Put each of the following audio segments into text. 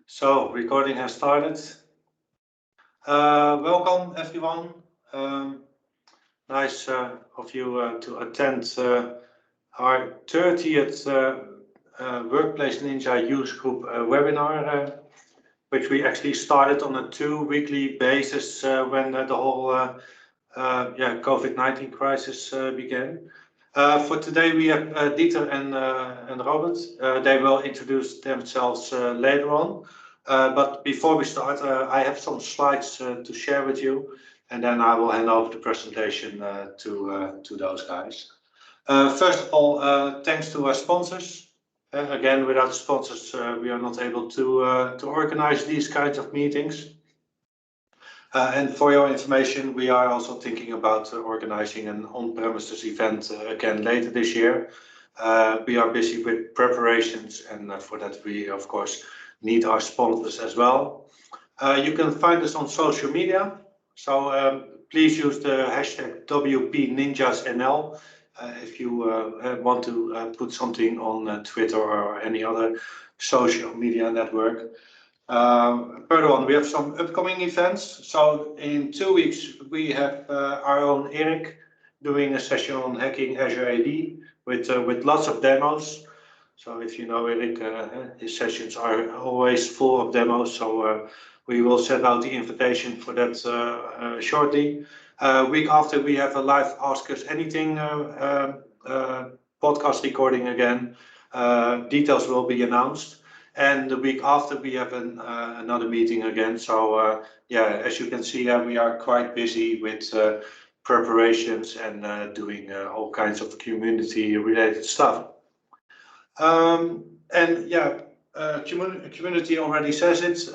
So, recording has started. Welcome, everyone. Nice of you to attend our 30th Workplace Ninja Use Group webinar, which we actually started on a 2-weekly basis when the whole COVID-19 crisis began. For today, we have Dieter and Robert. They will introduce themselves later on. But before we start, I have some slides to share with you, and then I will hand over the presentation to those guys. First of all, thanks to our sponsors. Again, without sponsors, we are not able to organize these kinds of meetings. And for your information, we are also thinking about organizing an on-premises event again later this year. We are busy with preparations, and for that we, of course, need our sponsors as well. You can find us on social media, so please use the hashtag WPNinjasNL if you want to put something on Twitter or any other social media network. Further on, we have some upcoming events. So in 2 weeks, we have our own Erik doing a session on hacking Azure AD with lots of demos. So if you know Erik, his sessions are always full of demos. So we will send out the invitation for that shortly. Week after, we have a live Ask Us Anything podcast recording again. Details will be announced. And the week after, we have another meeting again. So as you can see, we are quite busy with preparations and doing all kinds of community-related stuff. Community already says it.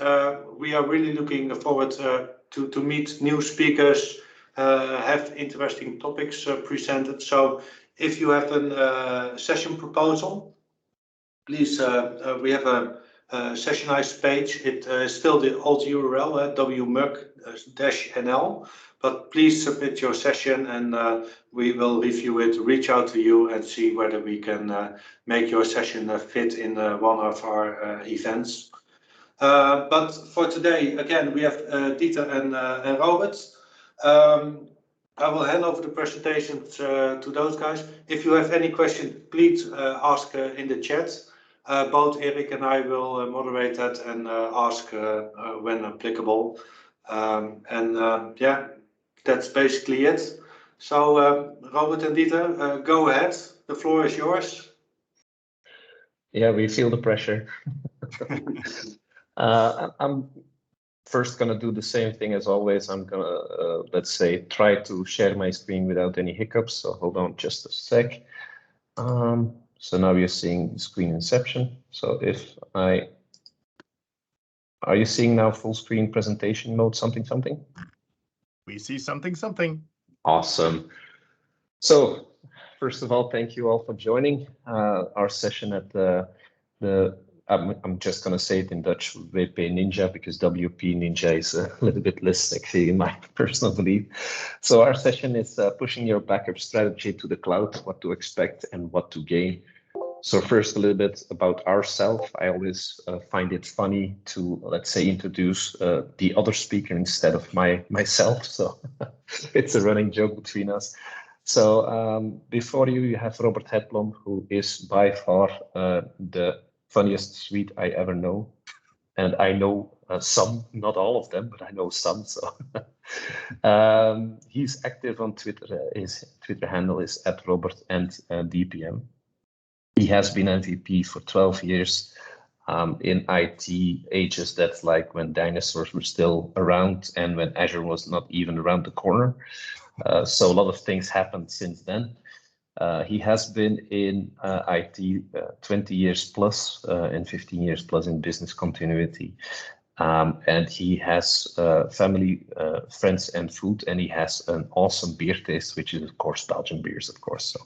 We are really looking forward to meet new speakers, have interesting topics presented. So if you have a session proposal, please, we have a sessionized page. It is still the old URL, WMUG-NL, but please submit your session and we will review it, reach out to you and see whether we can make your session fit in one of our events. But for today, again, we have Dieter and Robert. I will hand over the presentation to those guys. If you have any questions, please ask in the chat. Both Erik and I will moderate that and ask when applicable. That's basically it. So Robert and Dieter, go ahead. The floor is yours. Yeah, we feel the pressure. I'm first gonna do the same thing as always. I'm gonna, let's say, try to share my screen without any hiccups. So hold on just a sec. So now you're seeing screen inception. So if are you seeing now full screen presentation mode, something? We see something. Awesome. So first of all, thank you all for joining our session at I'm just going to say it in Dutch, WP Ninja, because WP Ninja is a little bit less sexy in my personal belief. So our session is pushing your backup strategy to the cloud, what to expect and what to gain. So first, a little bit about ourselves. I always find it funny to, let's say, introduce the other speaker instead of myself. So it's a running joke between us. So before you have Robert Hedblom, who is by far the funniest Swede I ever know. And I know some, not all of them, but I know some. So he's active on Twitter. His Twitter handle is @Robert&DPM. He has been MVP for 12 years in IT ages. That's like when dinosaurs were still around and when Azure was not even around the corner. So a lot of things happened since then. He has been in IT 20 years plus and 15 years plus in business continuity. And he has family, friends, and food, and he has an awesome beer taste, which is, of course, Belgian beers, of course. So.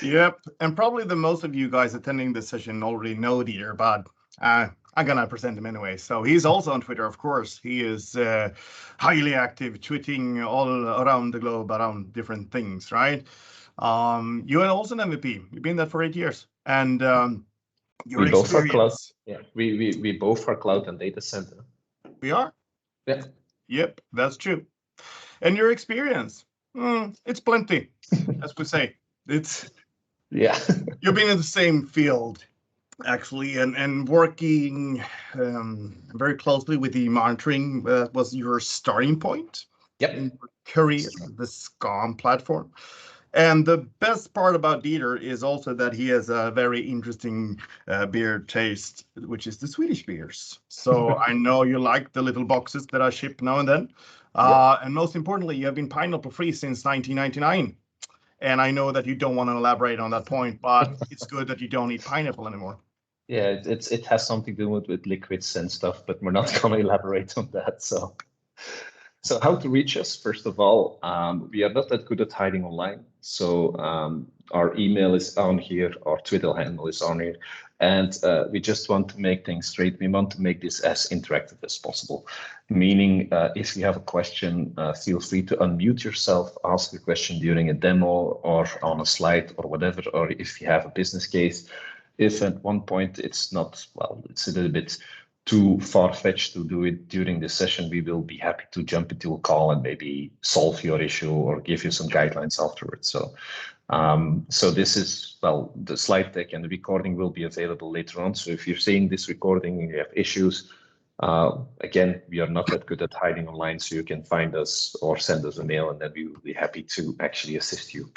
Yep, and probably the most of you guys attending this session already know Dieter, but I'm gonna present him anyway. So he's also on Twitter, of course. He is highly active, tweeting all around the globe around different things, right? You are also an MVP. You've been there for 8 years, and Your We both are cloud. experience. Yeah, we both are cloud and data center. We are? Yeah. Yep, that's true. And your experience? It's plenty, as we say. It's Yeah. You've been in the same field, actually, and working very closely with the monitoring was your starting point Yep. in your career, the SCOM platform. And the best part about Dieter is also that he has a very interesting beer taste, which is the Swedish beers. So I know you like the little boxes that I ship now and then. And most importantly, you have been pineapple free since 1999. And I know that you don't want to elaborate on that point, but it's good that you don't eat pineapple anymore. Yeah, it has something to do with liquids and stuff, but we're not going to elaborate on that. So how to reach us? First of all, we are not that good at hiding online. So our email is on here, our Twitter handle is on here, and we just want to make things straight. We want to make this as interactive as possible. Meaning, if you have a question, feel free to unmute yourself, ask a question during a demo or on a slide or whatever, or if you have a business case. If at one point it's not, well, it's a little bit too far-fetched to do it during the session, we will be happy to jump into a call and maybe solve your issue or give you some guidelines afterwards. So this is, well, the slide deck and the recording will be available later on. So if you're seeing this recording and you have issues, again, we are not that good at hiding online, so you can find us or send us a mail and then we will be happy to actually assist you.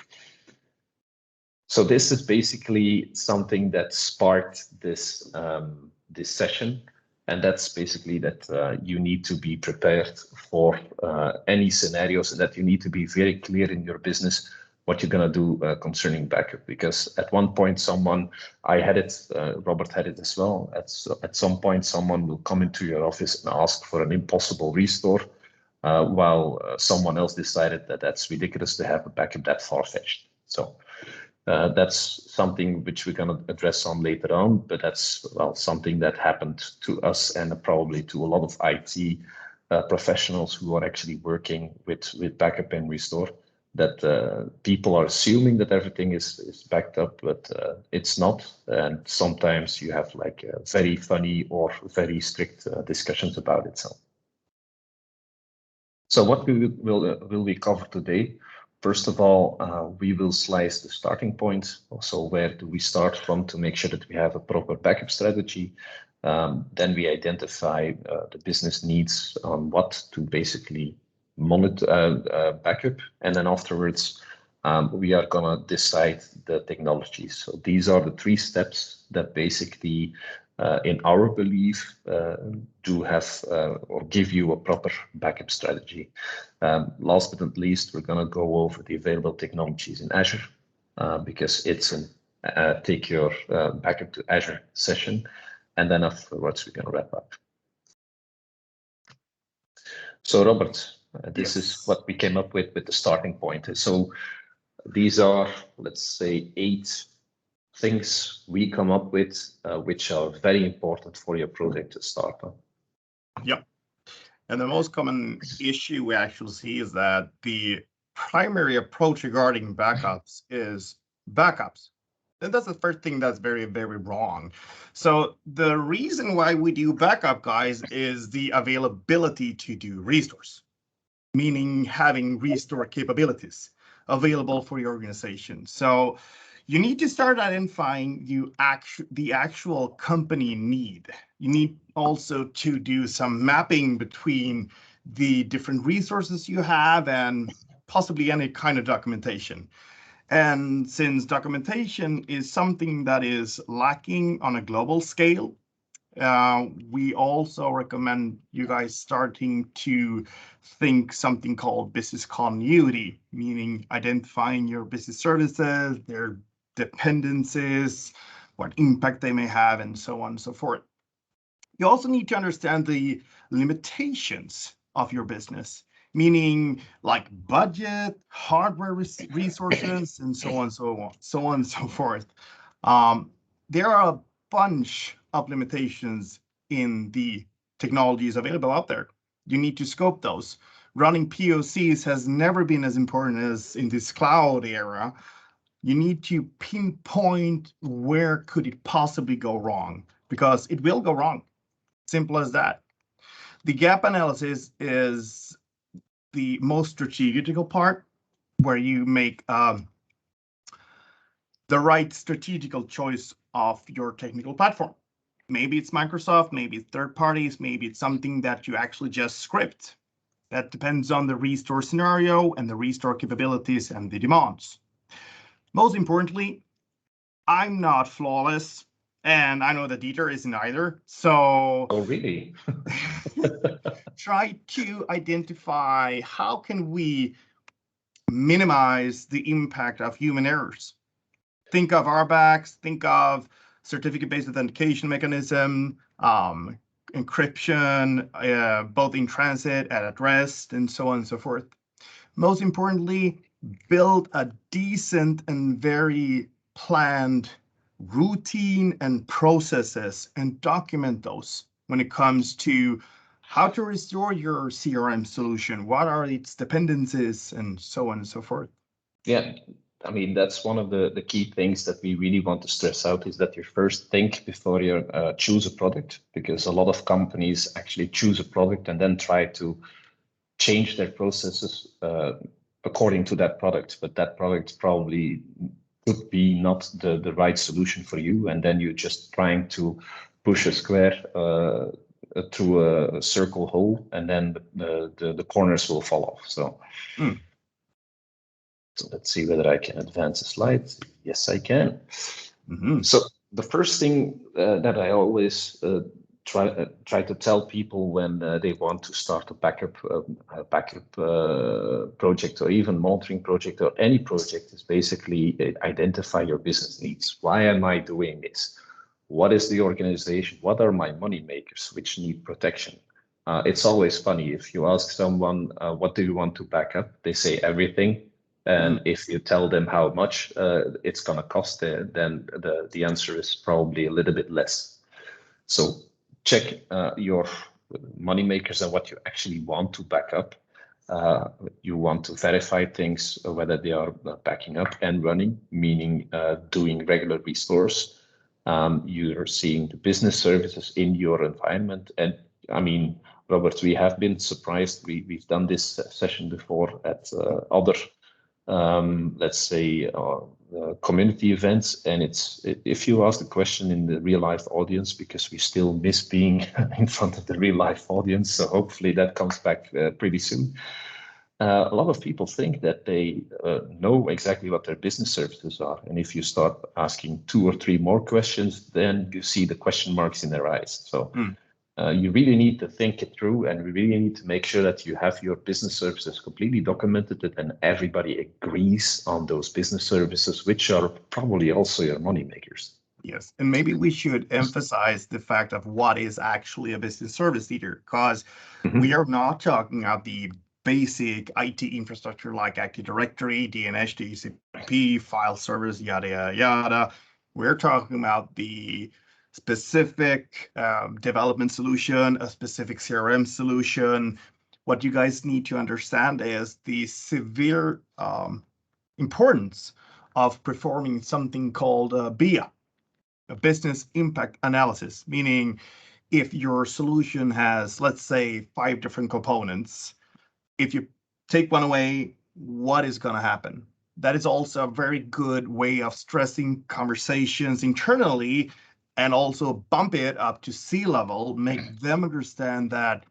So this is basically something that sparked this, this session. And that's basically that you need to be prepared for any scenarios, and that you need to be very clear in your business what you're going to do concerning backup. Because at one point, I had it, Robert had it as well. At some point, someone will come into your office and ask for an impossible restore, while someone else decided that that's ridiculous to have a backup that far-fetched. So that's something which we're going to address on later on, but that's, well, something that happened to us and probably to a lot of IT professionals who are actually working with backup and restore, that people are assuming that everything is backed up, but it's not. And sometimes you have like very funny or very strict discussions about it. So what will we cover today? First of all, we will slice the starting point. So where do we start from to make sure that we have a proper backup strategy? Then we identify the business needs on what to basically monitor backup. And then afterwards, we are going to decide the technologies. So these are the 3 steps that basically, in our belief, do have or give you a proper backup strategy. Last but not least, we're going to go over the available technologies in Azure, because it's a take your backup to Azure session. And then afterwards, we're going to wrap up. So Robert, this is what we came up with the starting point. So these are, let's say, 8 things we come up with, which are very important for your project to start on. Yeah. And the most common issue we actually see is that the primary approach regarding backups is backups. And that's the first thing that's very, very wrong. So the reason why we do backup, guys, is the availability to do restores, meaning having restore capabilities available for your organization. So you need to start identifying the actual company need. You need also to do some mapping between the different resources you have and possibly any kind of documentation. And since documentation is something that is lacking on a global scale, we also recommend you guys starting to think something called business continuity, meaning identifying your business services, their dependencies, what impact they may have, and so on and so forth. You also need to understand the limitations of your business, meaning like budget, hardware resources, and so on and so forth. There are a bunch of limitations in the technologies available out there. You need to scope those. Running POCs has never been as important as in this cloud era. you need to pinpoint where could it possibly go wrong, because it will go wrong. Simple as that. The gap analysis is the most strategical part, where you make the right strategical choice of your technical platform. Maybe it's Microsoft, maybe it's third parties, maybe it's something that you actually just script. That depends on the restore scenario and the restore capabilities and the demands. Most importantly, I'm not flawless, and I know that Dieter isn't either. So Oh, really? try to identify how can we minimize the impact of human errors. Think of RBACs, think of certificate-based authentication mechanism, encryption, both in transit and at rest, and so on and so forth. Most importantly, build a decent and very planned routine and processes and document those when it comes to how to restore your CRM solution, what are its dependencies, and so on and so forth. Yeah, I mean, that's one of the key things that we really want to stress out, is that you first think before you choose a product, because a lot of companies actually choose a product and then try to change their processes according to that product, but that product probably could be not the right solution for you, and then you're just trying to push a square through a circle hole, and then the corners will fall off. So. So let's see whether I can advance the slides. Yes, I can. So the first thing that I always try to tell people when they want to start a backup project, or even monitoring project, or any project, is basically identify your business needs. Why am I doing this? What is the organization? What are my money makers which need protection? It's always funny if you ask someone, what do you want to back up? They say everything. And if you tell them how much it's going to cost, then the answer is probably a little bit less. So check your money makers and what you actually want to back up. You want to verify things, whether they are backing up and running, meaning doing regular restores. You're seeing the business services in your environment. And I mean, Robert, we have been surprised. We've done this session before at other let's say community events, and if you ask the question in the real life audience, because we still miss being in front of the real life audience, so hopefully that comes back pretty soon. A lot of people think that they know exactly what their business services are, and if you start asking 2 or 3 more questions, then you see the question marks in their eyes. So you really need to think it through, and we really need to make sure that you have your business services completely documented, and everybody agrees on those business services, which are probably also your money makers. Yes, and maybe we should emphasize the fact of what is actually a business service leader, because we are not talking about the basic IT infrastructure like Active Directory, DNS, DHCP, file servers, yada, yada, yada. We're talking about the specific development solution, a specific CRM solution. What you guys need to understand is the severe importance of performing something called BIA, a business impact analysis, meaning if your solution has, let's say, 5 different components, if you take one away, what is going to happen? That is also a very good way of stressing conversations internally, and also bump it up to C-level, make them understand that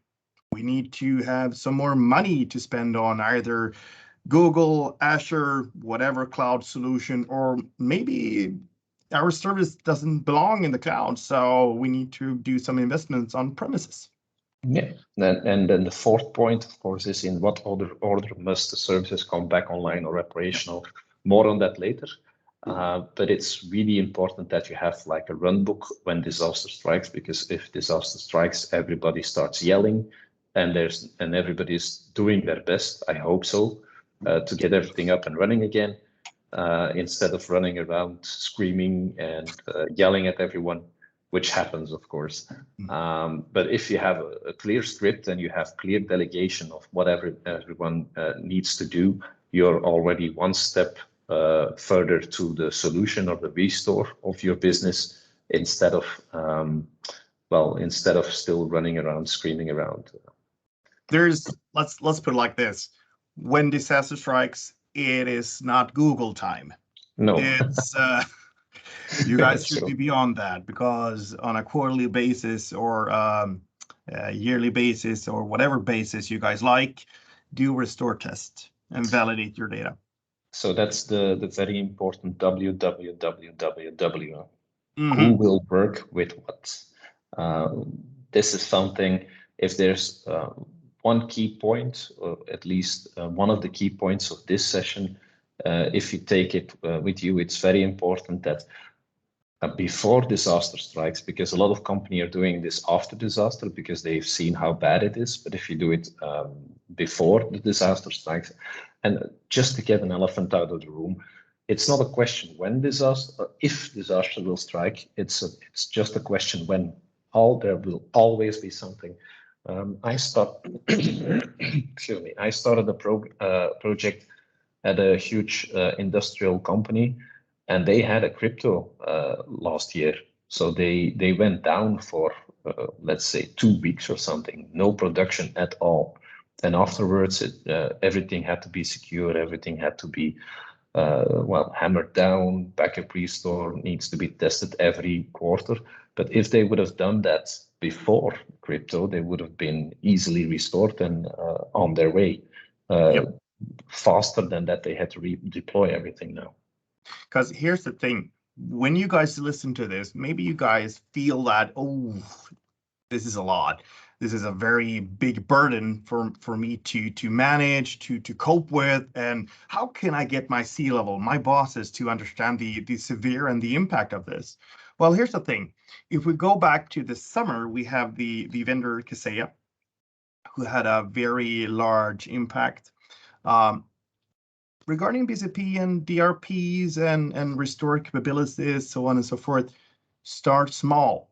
we need to have some more money to spend on either Google, Azure, whatever cloud solution, or maybe our service doesn't belong in the cloud, so we need to do some investments on premises. Yeah, and then the 4th point, of course, is in what order must the services come back online or operational. More on that later. But it's really important that you have like a run book when disaster strikes, because if disaster strikes, everybody starts yelling, and everybody's doing their best, I hope so, to get everything up and running again, instead of running around screaming and yelling at everyone, which happens, of course. But if you have a clear script and you have clear delegation of whatever everyone needs to do, you're already one step further to the solution or the restore of your business instead of still running around, screaming around. Let's put it like this. When disaster strikes, it is not Google time. No. It's you guys should be beyond that, because on a quarterly basis or yearly basis or whatever basis you guys like, do restore test and validate your data. So that's the very important www. Who will work with what? This is something, if there's one key point, or at least one of the key points of this session, if you take it with you, it's very important that before disaster strikes, because a lot of companies are doing this after disaster because they've seen how bad it is. But if you do it before the disaster strikes, and just to get an elephant out of the room, it's not a question when disaster, if disaster will strike. It's just a question when. There will always be something. I started a project at a huge industrial company, and they had a crypto last year. So they went down for, let's say, 2 weeks or something, no production at all. And afterwards, everything had to be secure, everything had to be hammered down, backup restore needs to be tested every quarter. But if they would have done that before crypto, they would have been easily restored and on their way. Faster than that, they had to redeploy everything now. Because here's the thing, when you guys listen to this, maybe you guys feel that, oh, this is a lot. This is a very big burden for me to manage, to cope with. And how can I get my C-level, my bosses, to understand the severe and the impact of this? Well, here's the thing. If we go back to the summer, we have the vendor Kaseya, who had a very large impact. Regarding BCP and DRPs and restore capabilities, so on and so forth, start small.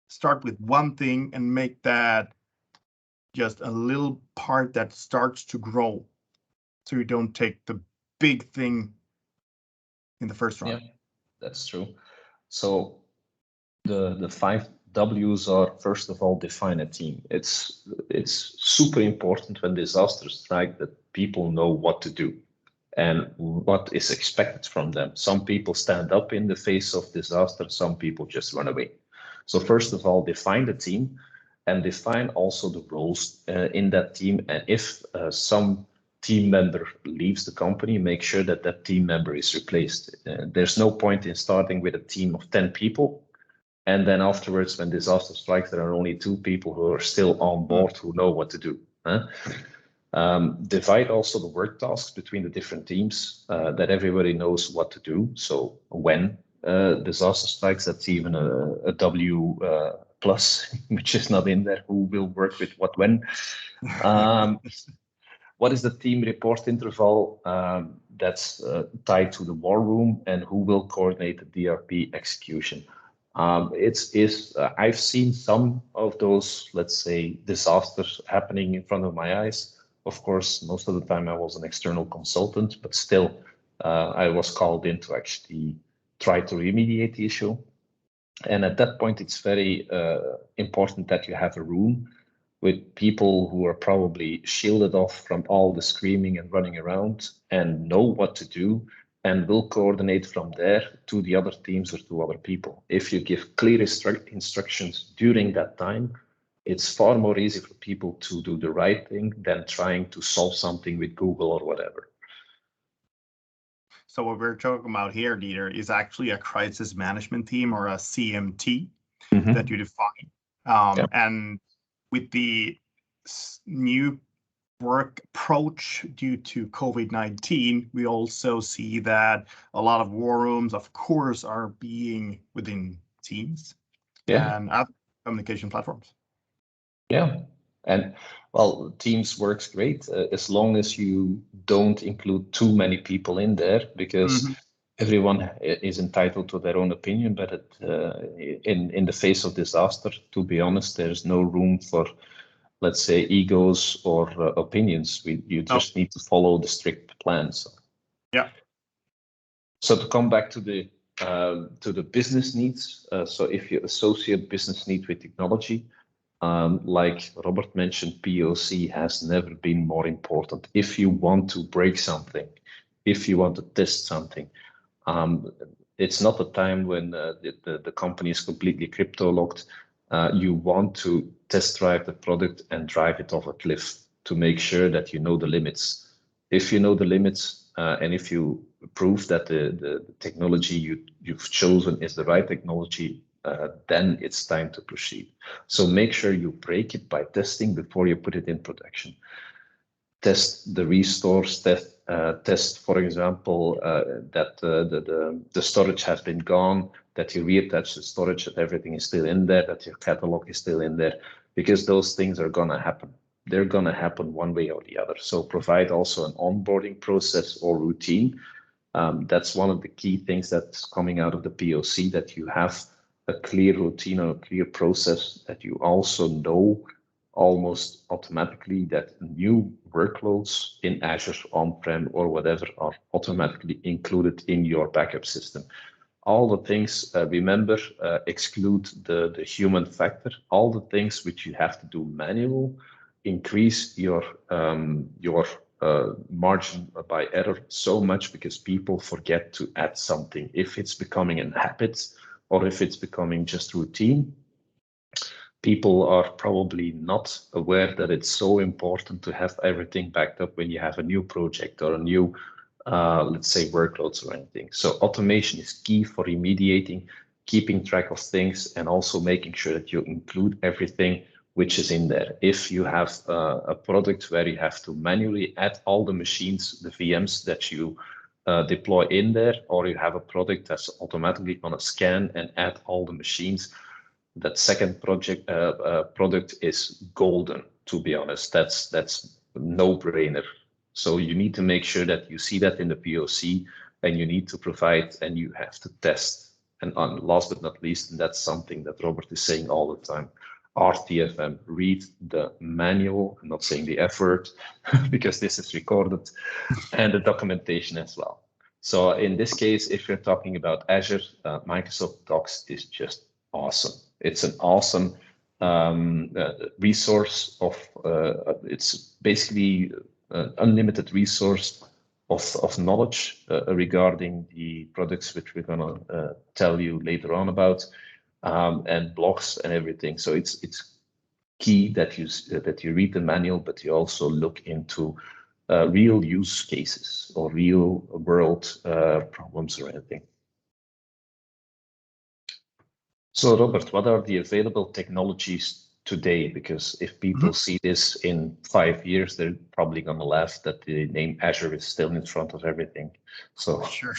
Start with one thing and make that just a little part that starts to grow, so you don't take the big thing in the first run. Yeah, that's true. So the 5 W's are, first of all, define a team. It's super important when disasters strike that people know what to do and what is expected from them. Some people stand up in the face of disaster, some people just run away. So first of all, define the team and define also the roles in that team. And if some team member leaves the company, make sure that that team member is replaced. There's no point in starting with a team of 10 people. And then afterwards, when disaster strikes, there are only 2 people who are still on board, who know what to do. Divide also the work tasks between the different teams, that everybody knows what to do. So when disaster strikes, that's even a W plus, which is not in there, who will work with what when. What is the team report interval that's tied to the war room, and who will coordinate the DRP execution? I've seen some of those, let's say, disasters happening in front of my eyes. Of course, most of the time I was an external consultant, but still I was called in to actually try to remediate the issue. And at that point, it's very important that you have a room with people who are probably shielded off from all the screaming and running around and know what to do, and will coordinate from there to the other teams or to other people. If you give clear instructions during that time, it's far more easy for people to do the right thing than trying to solve something with Google or whatever. So what we're talking about here, Dieter, is actually a crisis management team, or a CMT, that you define. And with the new work approach due to COVID-19, we also see that a lot of war rooms, of course, are being within Teams and other communication platforms. Yeah. And well, Teams works great as long as you don't include too many people in there, because everyone is entitled to their own opinion. But in the face of disaster, to be honest, there's no room for, let's say, egos or opinions. You just need to follow the strict plans. Yeah. So to come back to the business needs, so if you associate business need with technology, like Robert mentioned, POC has never been more important. If you want to break something, if you want to test something, it's not a time when the company is completely crypto locked. You want to test drive the product and drive it off a cliff to make sure that you know the limits. If you know the limits and if you prove that the technology you've chosen is the right technology, then it's time to proceed. So make sure you break it by testing before you put it in production. Test the restores, test, for example, that the storage has been gone, that you reattach the storage, that everything is still in there, that your catalog is still in there, because those things are gonna happen. They're gonna happen one way or the other. So provide also an onboarding process or routine. That's one of the key things that's coming out of the POC, that you have a clear routine or a clear process, that you also know almost automatically that new workloads in Azure, on-prem or whatever are automatically included in your backup system. All the things, remember, exclude the human factor. All the things which you have to do manual, increase your margin by error so much because people forget to add something. If it's becoming a habit or if it's becoming just routine, people are probably not aware that it's so important to have everything backed up when you have a new project or a new, let's say, workloads or anything. So automation is key for remediating, keeping track of things, and also making sure that you include everything which is in there. If you have a product where you have to manually add all the machines, the VMs that you deploy in there, or you have a product that's automatically going to scan and add all the machines, that second product is golden, to be honest. That's no-brainer. So you need to make sure that you see that in the POC, and you need to provide, and you have to test. And last but not least, and that's something that Robert is saying all the time, RTFM, read the manual. I'm not saying the F word because this is recorded, and the documentation as well. So in this case, if you're talking about Azure, Microsoft Docs is just awesome. It's an awesome resource of, it's basically an unlimited resource of knowledge regarding the products which we're gonna tell you later on about, and blogs and everything. So it's key that you read the manual, but you also look into real use cases or real world problems or anything. So Robert, what are the available technologies today? Because if people see this in 5 years, they're probably going to laugh that the name Azure is still in front of everything. So sure.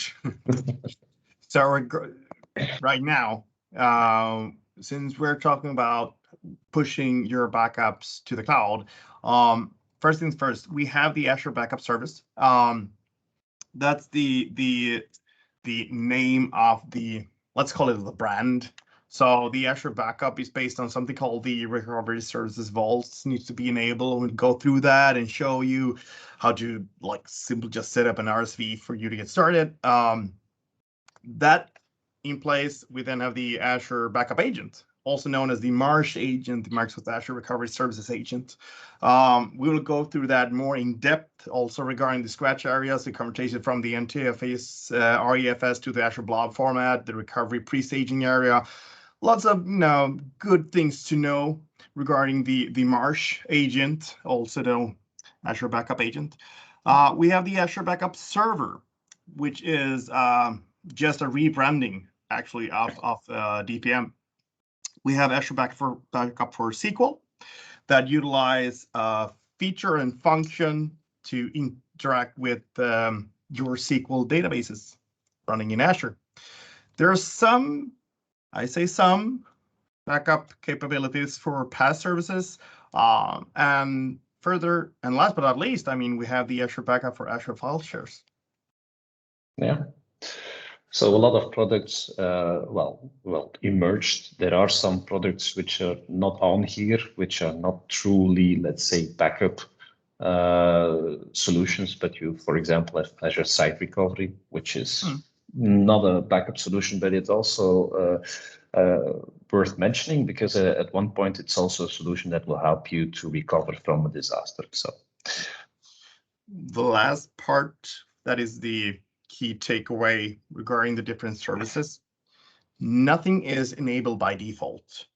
So right now, since we're talking about pushing your backups to the cloud, first things first, we have the Azure Backup Service. That's the name of the, let's call it the brand. So the Azure Backup is based on something called the Recovery Services Vaults. Needs to be enabled and go through that and show you how to simply just set up an RSV for you to get started. That in place, we then have the Azure Backup Agent, also known as the Marsh Agent, the Microsoft Azure Recovery Services Agent. We will go through that more in depth, also regarding the scratch areas, the conversion from the NTFS, REFS to the Azure Blob format, the recovery pre-staging area. Lots of good things to know regarding the Marsh Agent, also the Azure Backup Agent. We have the Azure Backup Server, which is just a rebranding, actually, of DPM. We have Azure Backup for SQL that utilize feature and function to interact with your SQL databases running in Azure. There are some, I say some, backup capabilities for PaaS services. And further, and last but not least, I mean, we have the Azure Backup for Azure File Shares. Yeah. So a lot of products, well, emerged. There are some products which are not on here, which are not truly, let's say, backup solutions. But you, for example, have Azure Site Recovery, which is not a backup solution, but it's also worth mentioning because at one point it's also a solution that will help you to recover from a disaster. So the last part, that is the key takeaway regarding the different services. Nothing is enabled by default.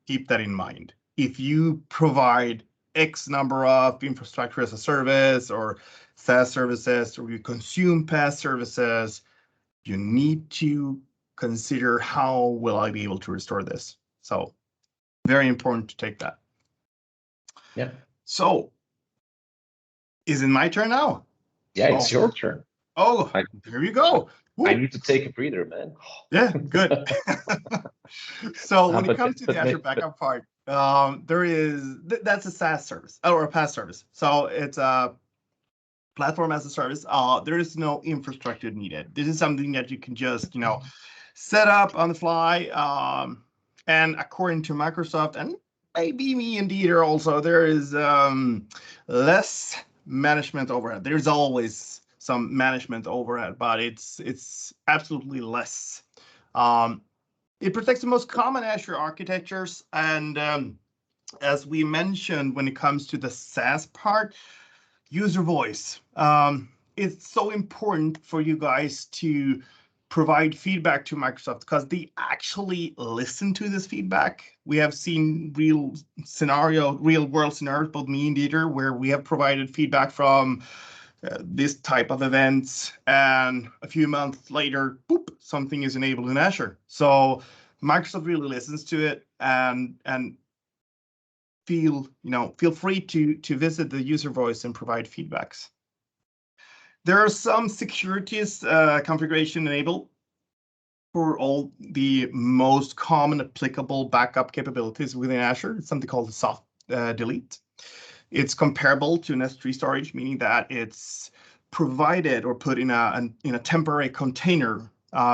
Keep that in mind. If you provide X number of infrastructure as a service or SaaS services, or you consume PaaS services, you need to consider how will I be able to restore this. So very important to take that. Yeah. So is it my turn now? Yeah, it's your turn. Oh, there you go. I need to take a breather, man. Yeah, good. So when it comes to the Azure Backup part, that's a SaaS service or a PaaS service. So it's a platform as a service. There is no infrastructure needed. This is something that you can just, set up on the fly. And according to Microsoft and maybe me and Dieter also, there is less management overhead. There's always some management overhead, but it's absolutely less. It protects the most common Azure architectures, and as we mentioned, when it comes to the SaaS part, user voice. It's so important for you guys to provide feedback to Microsoft because they actually listen to this feedback. We have seen real world scenarios, both me and Dieter, where we have provided feedback from this type of events, and a few months later, boop, something is enabled in Azure. So Microsoft really listens to it, and feel free to visit the user voice and provide feedbacks. There are some securities configuration enabled for all the most common applicable backup capabilities within Azure. It's something called the soft delete. It's comparable to an S3 storage, meaning that it's provided or put in a temporary container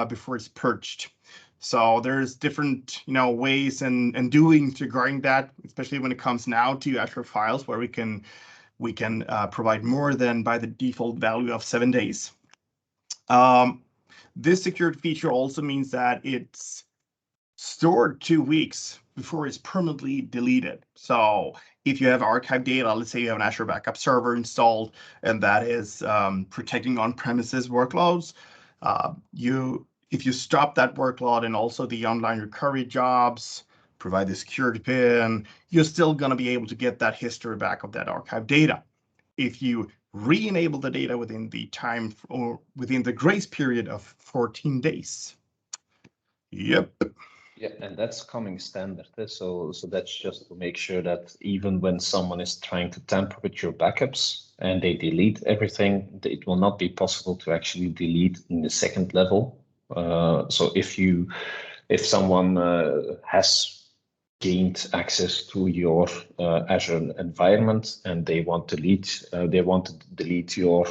before it's purged. So there's different ways and doings regarding that, especially when it comes now to Azure Files, where we can provide more than by the default value of 7 days. This security feature also means that it's stored 2 weeks before it's permanently deleted. So if you have archive data, let's say you have an Azure Backup server installed, and that is protecting on-premises workloads, if you stop that workload and also the online recovery jobs, provide the security pin, you're still going to be able to get that history back of that archive data. If you re-enable the data within the time or within the grace period of 14 days. Yep. Yeah, and that's coming standard. So that's just to make sure that even when someone is trying to tamper with your backups and they delete everything, it will not be possible to actually delete in the second level. So if someone has gained access to your Azure environment and they want to delete your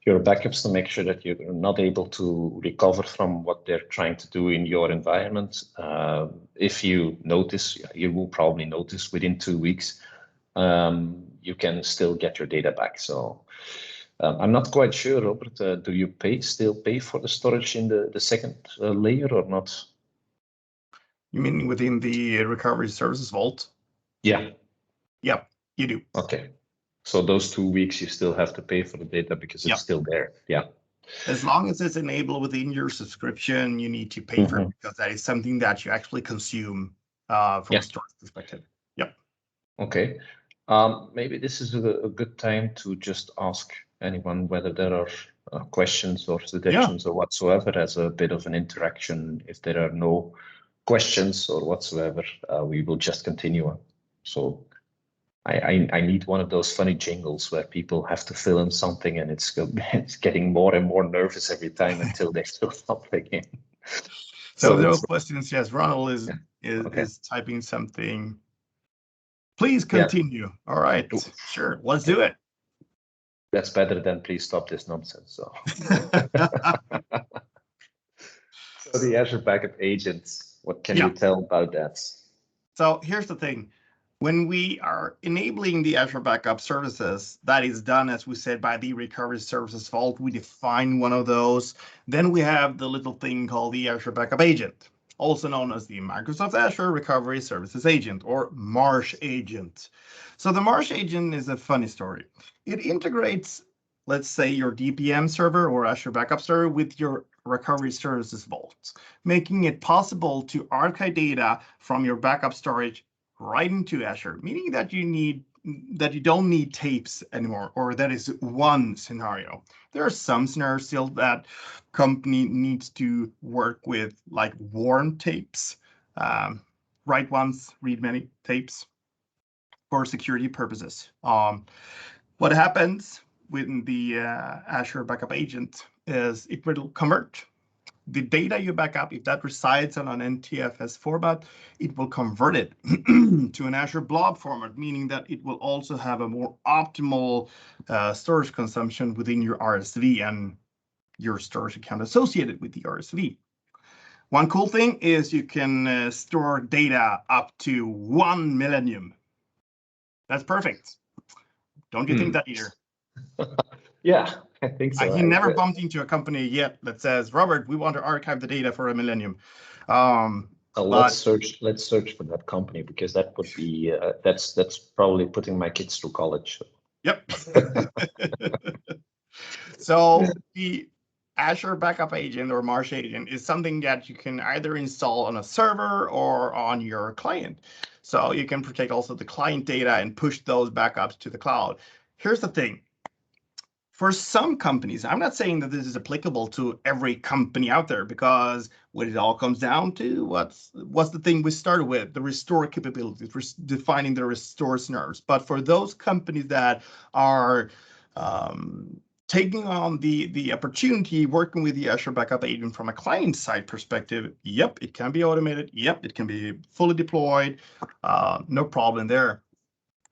backups to make sure that you're not able to recover from what they're trying to do in your environment. If you notice, you will probably notice within 2 weeks, you can still get your data back. So I'm not quite sure, Robert, do you still pay for the storage in the second layer or not? You mean within the recovery services vault? Yeah. Yep, you do. Okay. So those 2 weeks, you still have to pay for the data because it's still there. Yeah. As long as it's enabled within your subscription, you need to pay for it because that is something that you actually consume from a storage perspective. Yep. Okay. Maybe this is a good time to just ask anyone whether there are questions or suggestions or whatsoever as a bit of an interaction. If there are no questions or whatsoever, we will just continue on. So I need one of those funny jingles where people have to fill in something and it's getting more and more nervous every time until they fill something in. So those questions, yes, Ronald is typing something. Please continue. Yeah. All right, sure, let's do it. That's better than please stop this nonsense. So, so the Azure Backup agents, what can you tell about that? So here's the thing. When we are enabling the Azure Backup services, that is done, as we said, by the Recovery Services Vault. We define one of those. Then we have the little thing called the Azure Backup Agent, also known as the Microsoft Azure Recovery Services Agent, or Marsh Agent. So the Marsh Agent is a funny story. It integrates, let's say, your DPM server or Azure Backup server with your Recovery Services Vault, making it possible to archive data from your backup storage right into Azure, meaning that you don't need tapes anymore, or that is one scenario. There are some scenarios still that company needs to work with, like warm tapes, write once, read many tapes for security purposes. What happens with the Azure Backup Agent is it will convert the data you back up. If that resides on an NTFS format, it will convert it to an Azure Blob format, meaning that it will also have a more optimal storage consumption within your RSV and your storage account associated with the RSV. One cool thing is you can store data up to 1 millennium. That's perfect. Don't you think that, either? Yeah, I think so. He never bumped into a company yet that says, Robert, we want to archive the data for 1 millennium. Let's search for that company, because that would be that's probably putting my kids through college. Yep. So the Azure Backup Agent or Marsh Agent is something that you can either install on a server or on your client. So you can protect also the client data and push those backups to the cloud. Here's the thing. For some companies, I'm not saying that this is applicable to every company out there, because what it all comes down to, what's the thing we started with, the restore capabilities, defining the restore scenarios. But for those companies that are taking on the opportunity, working with the Azure Backup Agent from a client side perspective, yep, it can be automated. Yep, it can be fully deployed. No problem there.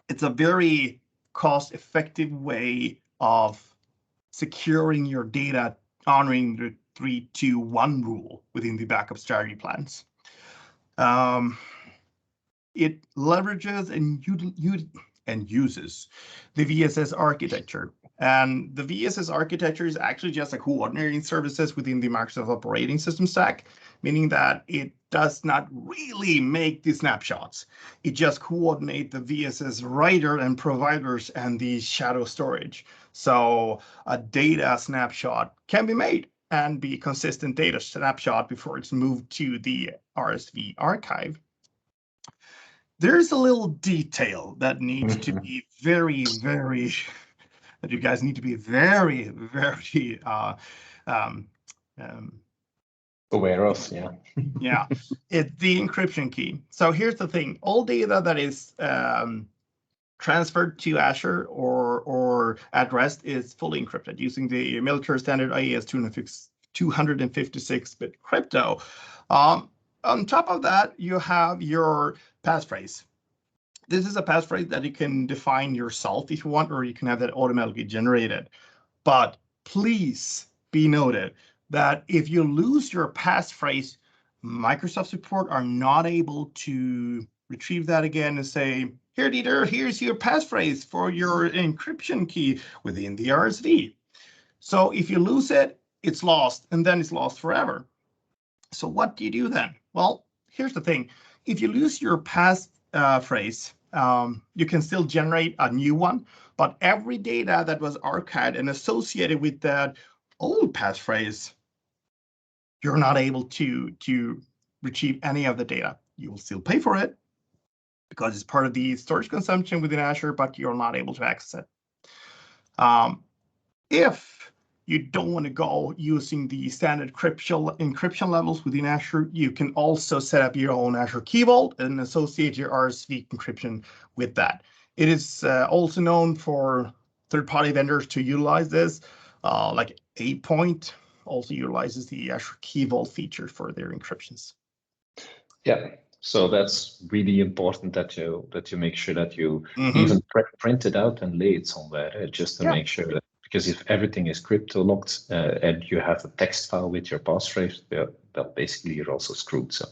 It's a very cost-effective way of securing your data, honoring the 3-2-1 rule within the backup strategy plans. It leverages and uses the VSS architecture. And the VSS architecture is actually just a coordinating services within the Microsoft operating system stack, meaning that it does not really make the snapshots. It just coordinates the VSS writer and providers and the shadow storage. So a data snapshot can be made and be consistent data snapshot before it's moved to the RSV archive. There's a little detail that needs to be that you guys need to be very aware of. Yeah, it's the encryption key. So here's the thing: all data that is transferred to Azure or at rest is fully encrypted using the military standard IES 256-bit crypto. On top of that, you have your passphrase. This is a passphrase that you can define yourself if you want, or you can have that automatically generated. But please be noted that if you lose your passphrase, Microsoft support are not able to retrieve that again and say, here, Dieter, here's your passphrase for your encryption key within the RSV. So if you lose it, it's lost, and then it's lost forever. So what do you do then? Well, here's the thing. If you lose your passphrase, you can still generate a new one, but every data that was archived and associated with that old passphrase, you're not able to retrieve any of the data. You will still pay for it because it's part of the storage consumption within Azure, but you're not able to access it. If you don't want to go using the standard encryption levels within Azure, you can also set up your own Azure Key Vault and associate your RSV encryption with that. It is also known for third-party vendors to utilize this, like 8Point also utilizes the Azure Key Vault feature for their encryptions. Yeah, so that's really important that you make sure that you even print it out and lay it somewhere, just to make sure that. Because if everything is crypto locked and you have a text file with your passphrase, well, basically you're also screwed. So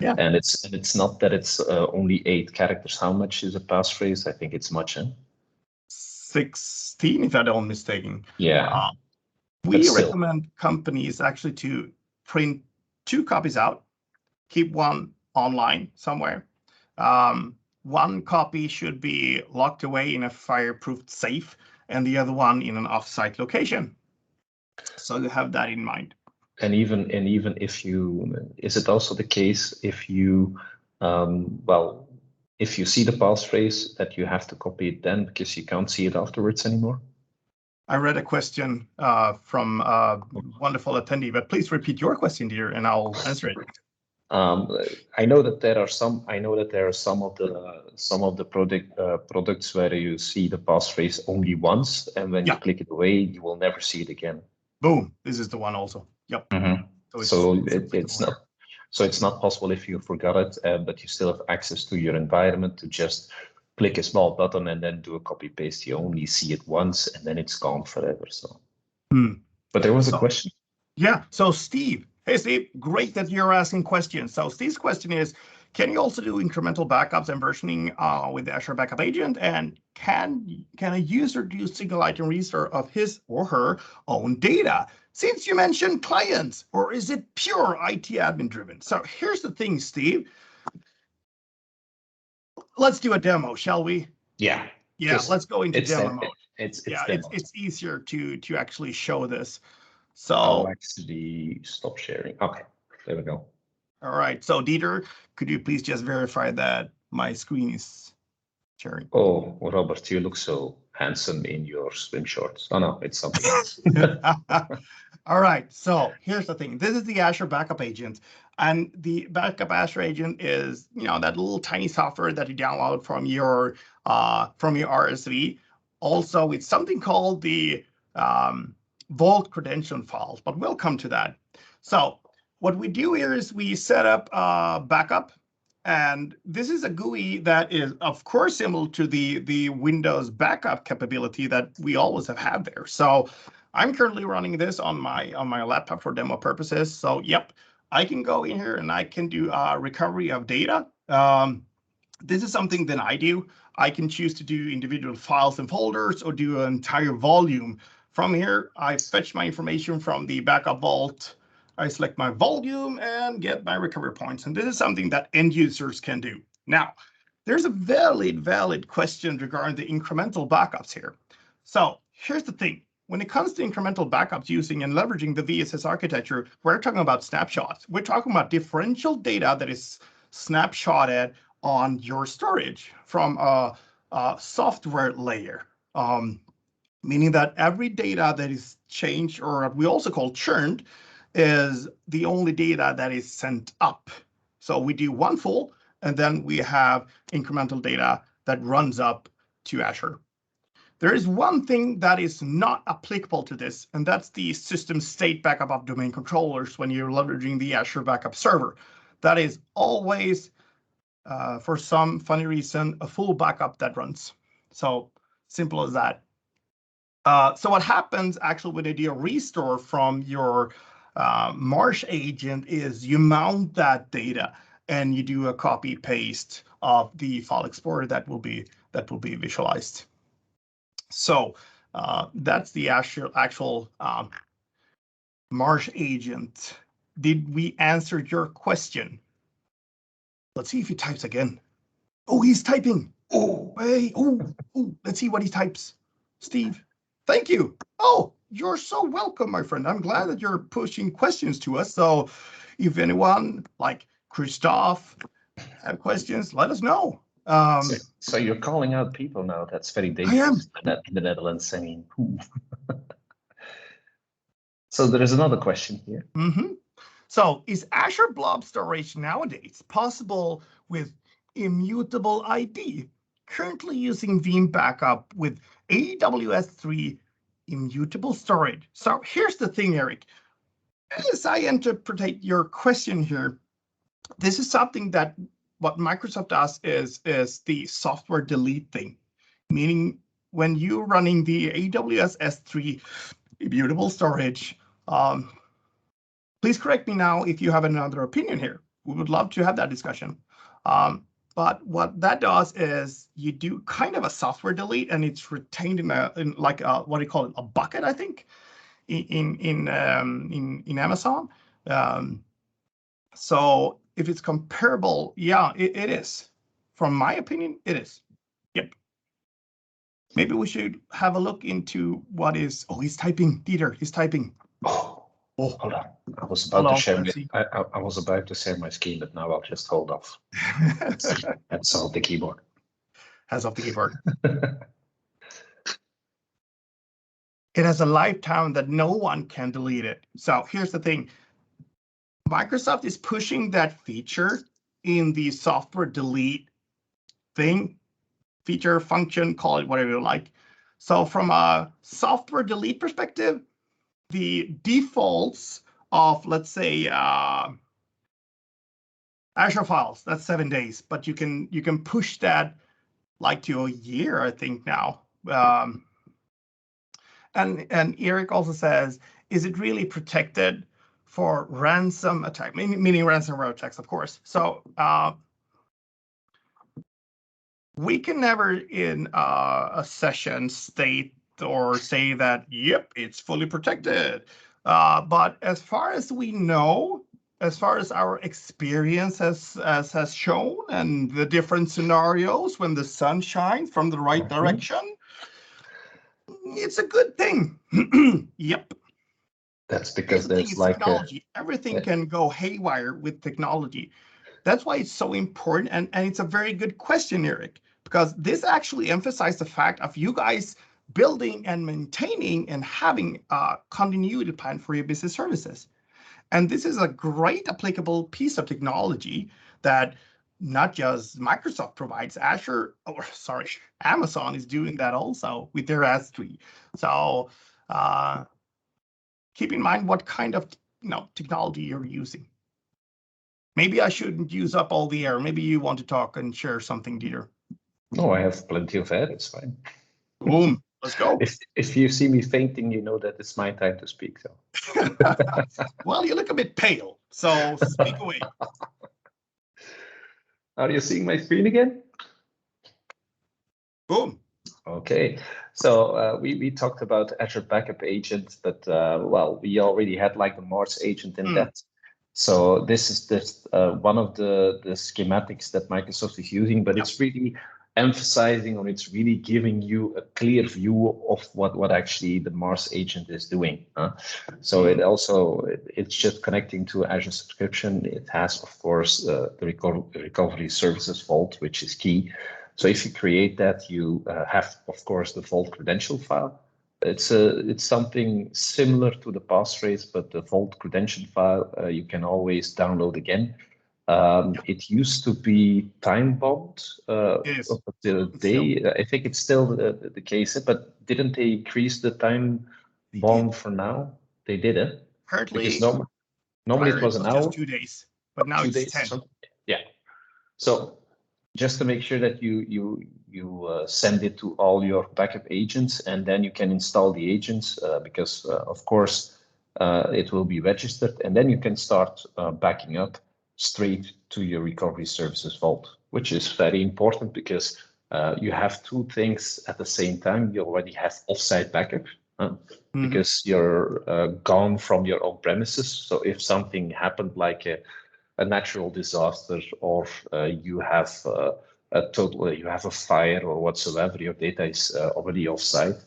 Yeah. and it's not that it's only 8 characters. How much is a passphrase? I think it's much, huh? 16, if I don't mistaken. Yeah. We recommend companies actually to print 2 copies out, keep one online somewhere. One copy should be locked away in a fireproof safe, and the other one in an off-site location. So you have that in mind. And even if you, is it also the case if you, well, if you see the passphrase that you have to copy it then because you can't see it afterwards anymore? I read a question from a wonderful attendee, but please repeat your question, dear, and I'll answer it. I know that there are some. I know that there are some of the products where you see the passphrase only once, and when you click it away, you will never see it again. Boom! This is the one also. Yep. Mm-hmm. So it's not possible if you forgot it, but you still have access to your environment to just click a small button and then do a copy paste. You only see it once, and then it's gone forever. So. But there was a question. Yeah. So Steve. Hey, Steve, great that you're asking questions. So Steve's question is, can you also do incremental backups and versioning with the Azure Backup Agent? And can a user do single item restore of his or her own data? Since you mentioned clients, or is it pure IT admin driven? So here's the thing, Steve. Let's do a demo, shall we? Yeah. Yeah, let's go into demo mode. It's easier to actually show this. So I'll actually stop sharing. Okay, there we go. All right. So Dieter, could you please just verify that my screen is sharing? Oh, Robert, you look so handsome in your swim shorts. Oh no, it's something else. All right. So here's the thing. This is the Azure Backup Agent, and the Backup Azure Agent is, that little tiny software that you download from your RSV. Also, it's something called the Vault credential files, but we'll come to that. So what we do here is we set up backup, and this is a GUI that is, of course, similar to the Windows backup capability that we always have had there. So I'm currently running this on my laptop for demo purposes. So yep, I can go in here and I can do recovery of data. This is something that I do. I can choose to do individual files and folders or do an entire volume. From here, I fetch my information from the backup vault. I select my volume and get my recovery points. And this is something that end users can do. Now, there's a valid question regarding the incremental backups here. So here's the thing. When it comes to incremental backups using and leveraging the VSS architecture, we're talking about snapshots. We're talking about differential data that is snapshotted on your storage from a software layer. Meaning that every data that is changed, or what we also call churned, is the only data that is sent up. So we do one full, and then we have incremental data that runs up to Azure. There is one thing that is not applicable to this, and that's the system state backup of domain controllers when you're leveraging the Azure Backup Server. That is always, for some funny reason, a full backup that runs. So simple as that. So what happens actually when you do a restore from your Marsh agent is you mount that data and you do a copy paste of the file explorer that will be visualized. So that's the actual Marsh agent. Did we answer your question? Let's see if he types again. Oh, he's typing. Oh, hey, oh, let's see what he types. Steve. Thank you. Oh, you're so welcome, my friend. I'm glad that you're pushing questions to us. So if anyone like Christoph have questions, let us know. So you're calling out people now. That's very dangerous. I am. In the Netherlands, I mean. So there is another question here. So is Azure Blob Storage nowadays possible with immutable ID? Currently using Veeam Backup with AWS 3 immutable storage. So here's the thing, Eric. As I interpret your question here, this is something that what Microsoft does is the software delete thing, meaning when you're running the AWS S3 immutable storage, Please correct me now if you have another opinion here. We would love to have that discussion. But what that does is you do kind of a software delete, and it's retained in like what do you call it, a bucket, I think, in Amazon. So if it's comparable, yeah, it is. From my opinion, it is. Yep. Maybe we should have a look into what is. Oh, he's typing, Dieter. He's typing. Oh, hold on. I was about Hold to on, share. let's see. I was about to share my screen, but now I'll just hold off. That's all the keyboard. Has off the keyboard. It has a lifetime that no one can delete it. So here's the thing. Microsoft is pushing that feature in the software delete thing, feature, function, call it whatever you like. So from a software delete perspective, the defaults of, let's say, Azure files, that's 7 days, but you can push that like to a year, I think now. And Eric also says, is it really protected for ransom attack, meaning ransomware attacks, of course. So we can never in a session state or say that, yep, it's fully protected. But as far as we know, as far as our experience has shown, and the different scenarios when the sun shines from the right direction, it's a good thing. Yep. That's because Everything there's is like technology. Everything can go haywire with technology. That's why it's so important. And it's a very good question, Eric, because this actually emphasized the fact of you guys building and maintaining and having a continuity plan for your business services. And this is a great applicable piece of technology that not just Microsoft provides, Amazon is doing that also with their S3. So keep in mind what kind of technology you're using. Maybe I shouldn't use up all the air. Maybe you want to talk and share something, Dieter. no, I have plenty of air. It's fine. Boom. Let's go. If you see me fainting, you know that it's my time to speak. So. Well, you look a bit pale, so speak away. Are you seeing my screen again? Boom. Okay, so we talked about Azure Backup Agent, but well, we already had like the Mars agent in that. So this is one of the schematics that Microsoft is using, but it's really emphasizing, or it's really giving you a clear view of what actually the Mars agent is doing. So it's just connecting to Azure subscription. It has, of course, the recovery services vault, which is key. So if you create that, you have, of course, the vault credential file. It's something similar to the passphrase, but the vault credential file you can always download again. It used to be time bound up until day. I think it's still the case, but didn't they increase the time bound for now? They didn't. Currently, normally it was an hour. Just 2 days, but now 2 it's days. 10. Yeah. So just to make sure that you send it to all your backup agents, and then you can install the agents because of course it will be registered, and then you can start backing up straight to your recovery services vault, which is very important because you have two things at the same time. You already have offsite backup because you're gone from your own premises. So if something happened like a natural disaster, or you have you have a fire or whatsoever, your data is already offsite.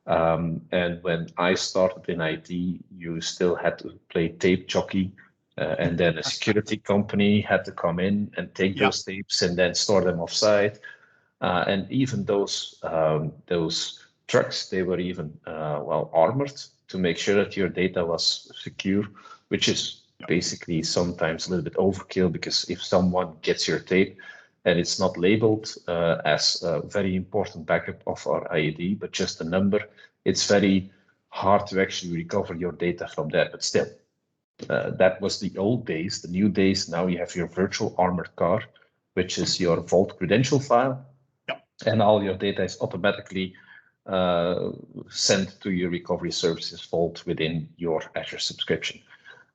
And when I started in IT, you still had to play tape jockey, and then a security company had to come in and take those tapes and then store them offsite. And even those trucks, they were even well armored to make sure that your data was secure, which is basically sometimes a little bit overkill, because if someone gets your tape and it's not labeled as a very important backup of our IAD, but just a number, it's very hard to actually recover your data from that. But still, that was the old days. The new days, now you have your virtual armored car, which is your vault credential file, and all your data is automatically sent to your recovery services vault within your Azure subscription.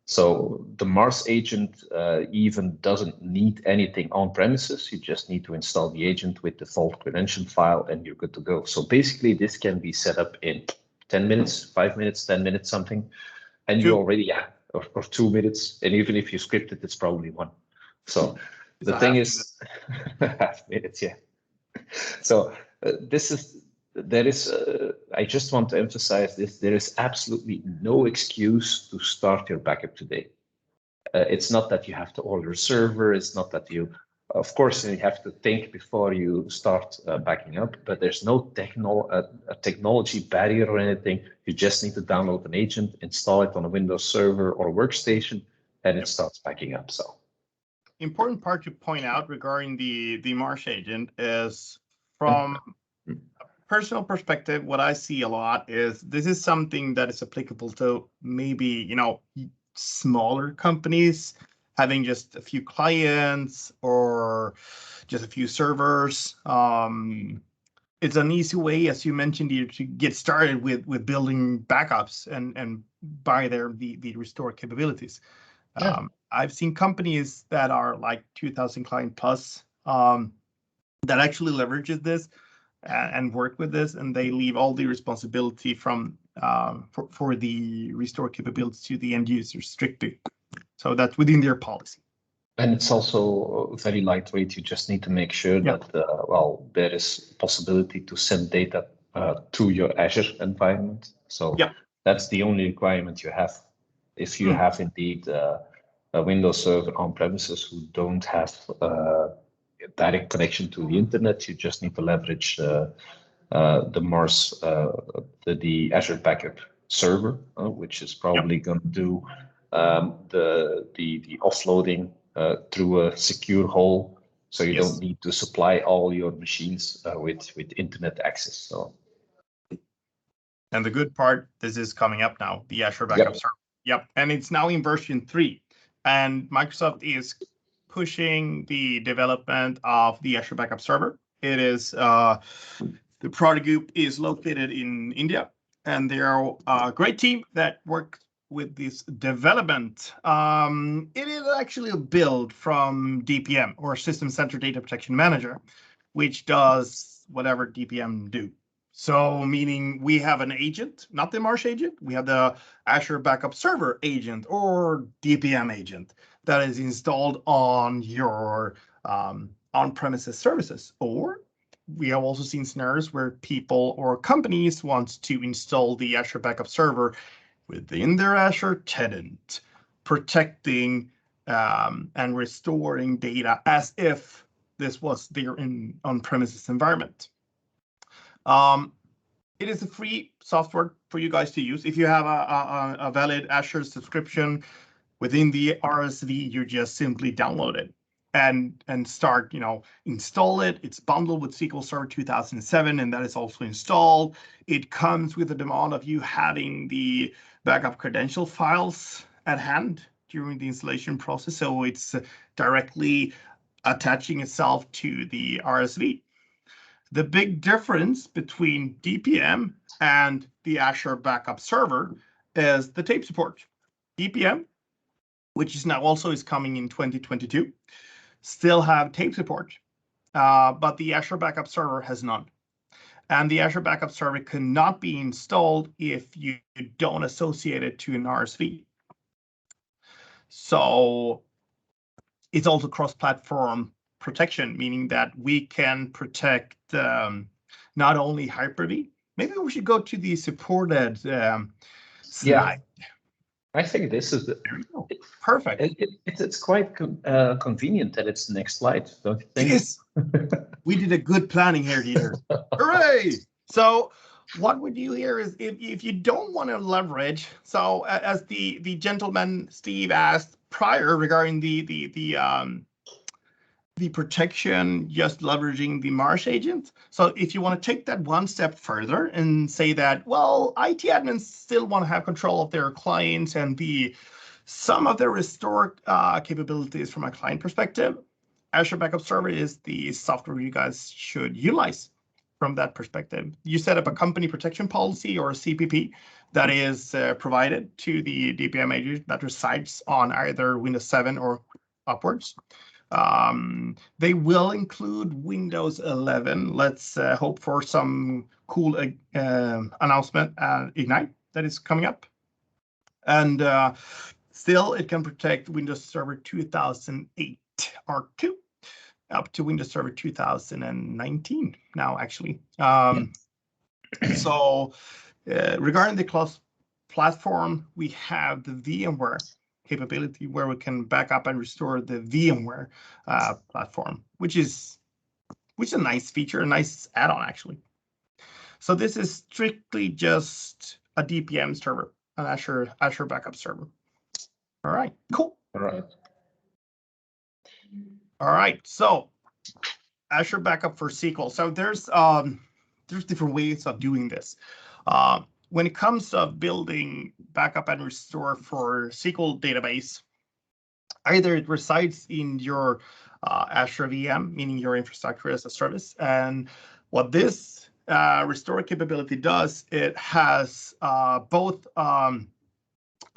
So the Mars agent even doesn't need anything on premises. You just need to install the agent with the default credential file and you're good to go. So basically this can be set up in 10 minutes, 5 minutes, 10 minutes, something. And you already, or 2 minutes. And even if you script it, it's probably 1. So the thing is, half minutes, yeah. So I just want to emphasize this. There is absolutely no excuse to start your backup today. It's not that you have to order a server. It's not that you, of course, you have to think before you start backing up, but there's no technology barrier or anything. You just need to download an agent, install it on a Windows server or a workstation, and it starts backing up. So important part to point out regarding the Mars agent is from a personal perspective, what I see a lot is this is something that is applicable to maybe, smaller companies having just a few clients or just a few servers. It's an easy way, as you mentioned, to get started with building backups and buy the restore capabilities. Yeah. I've seen companies that are like 2,000 client plus that actually leverages this and work with this, and they leave all the responsibility from for the restore capabilities to the end user strictly. So that's within their policy. And it's also very lightweight. You just need to make sure that, there is possibility to send data to your Azure environment. So that's the only requirement you have. If you have indeed a Windows server on premises who don't have a direct connection to the internet, you just need to leverage the Mars, the Azure Backup server, which is probably going to do the offloading through a secure hole, so you don't need to supply all your machines with internet access. So, and the good part, this is coming up now, the Azure Backup server. And it's now in version 3, and Microsoft is pushing the development of the Azure Backup server. It is the product group is located in India, and they are a great team that works with this development. It is actually a build from DPM, or System Center Data Protection Manager, which does whatever DPM do. So meaning we have an agent, not the Mars agent, we have the Azure Backup Server agent or DPM agent that is installed on your on-premises services. Or we have also seen scenarios where people or companies want to install the Azure Backup Server within their Azure tenant, protecting and restoring data as if this was their on-premises environment. It is a free software for you guys to use. If you have a valid Azure subscription within the RSV, you just simply download it and start, install it. It's bundled with SQL Server 2007, and that is also installed. It comes with the demand of you having the backup credential files at hand during the installation process, so it's directly attaching itself to the RSV. The big difference between DPM and the Azure Backup Server is the tape support. DPM, which is now also coming in 2022, still have tape support, but the Azure Backup Server has none. And the Azure Backup Server cannot be installed if you don't associate it to an RSV. So it's also cross-platform protection, meaning that we can protect not only Hyper-V. Maybe we should go to the supported slide. I think this is perfect. It's quite convenient that it's the next slide, don't you think? It is. We did a good planning here, Dieter. Hooray! So what we do here is if you don't want to leverage, so as the gentleman Steve asked prior regarding the protection, just leveraging the Mars agent. So if you want to take that one step further and say that, well, IT admins still want to have control of their clients and some of the restore capabilities from a client perspective, Azure Backup Server is the software you guys should utilize. from that perspective. You set up a company protection policy or a CPP that is provided to the DPM agent that resides on either Windows 7 or upwards. They will include Windows 11. Let's hope for some cool announcement at Ignite that is coming up. And still, it can protect Windows Server 2008 R2 up to Windows Server 2019 now, actually. So regarding the cross platform, we have the VMware capability where we can back up and restore the VMware platform, which is a nice feature, a nice add-on, actually. So this is strictly just a DPM server, an Azure Backup server. All right, cool. All right. All right, so Azure Backup for SQL. So there's different ways of doing this. When it comes to building backup and restore for SQL database, either it resides in your Azure VM, meaning your infrastructure as a service, and what this restore capability does, it has both a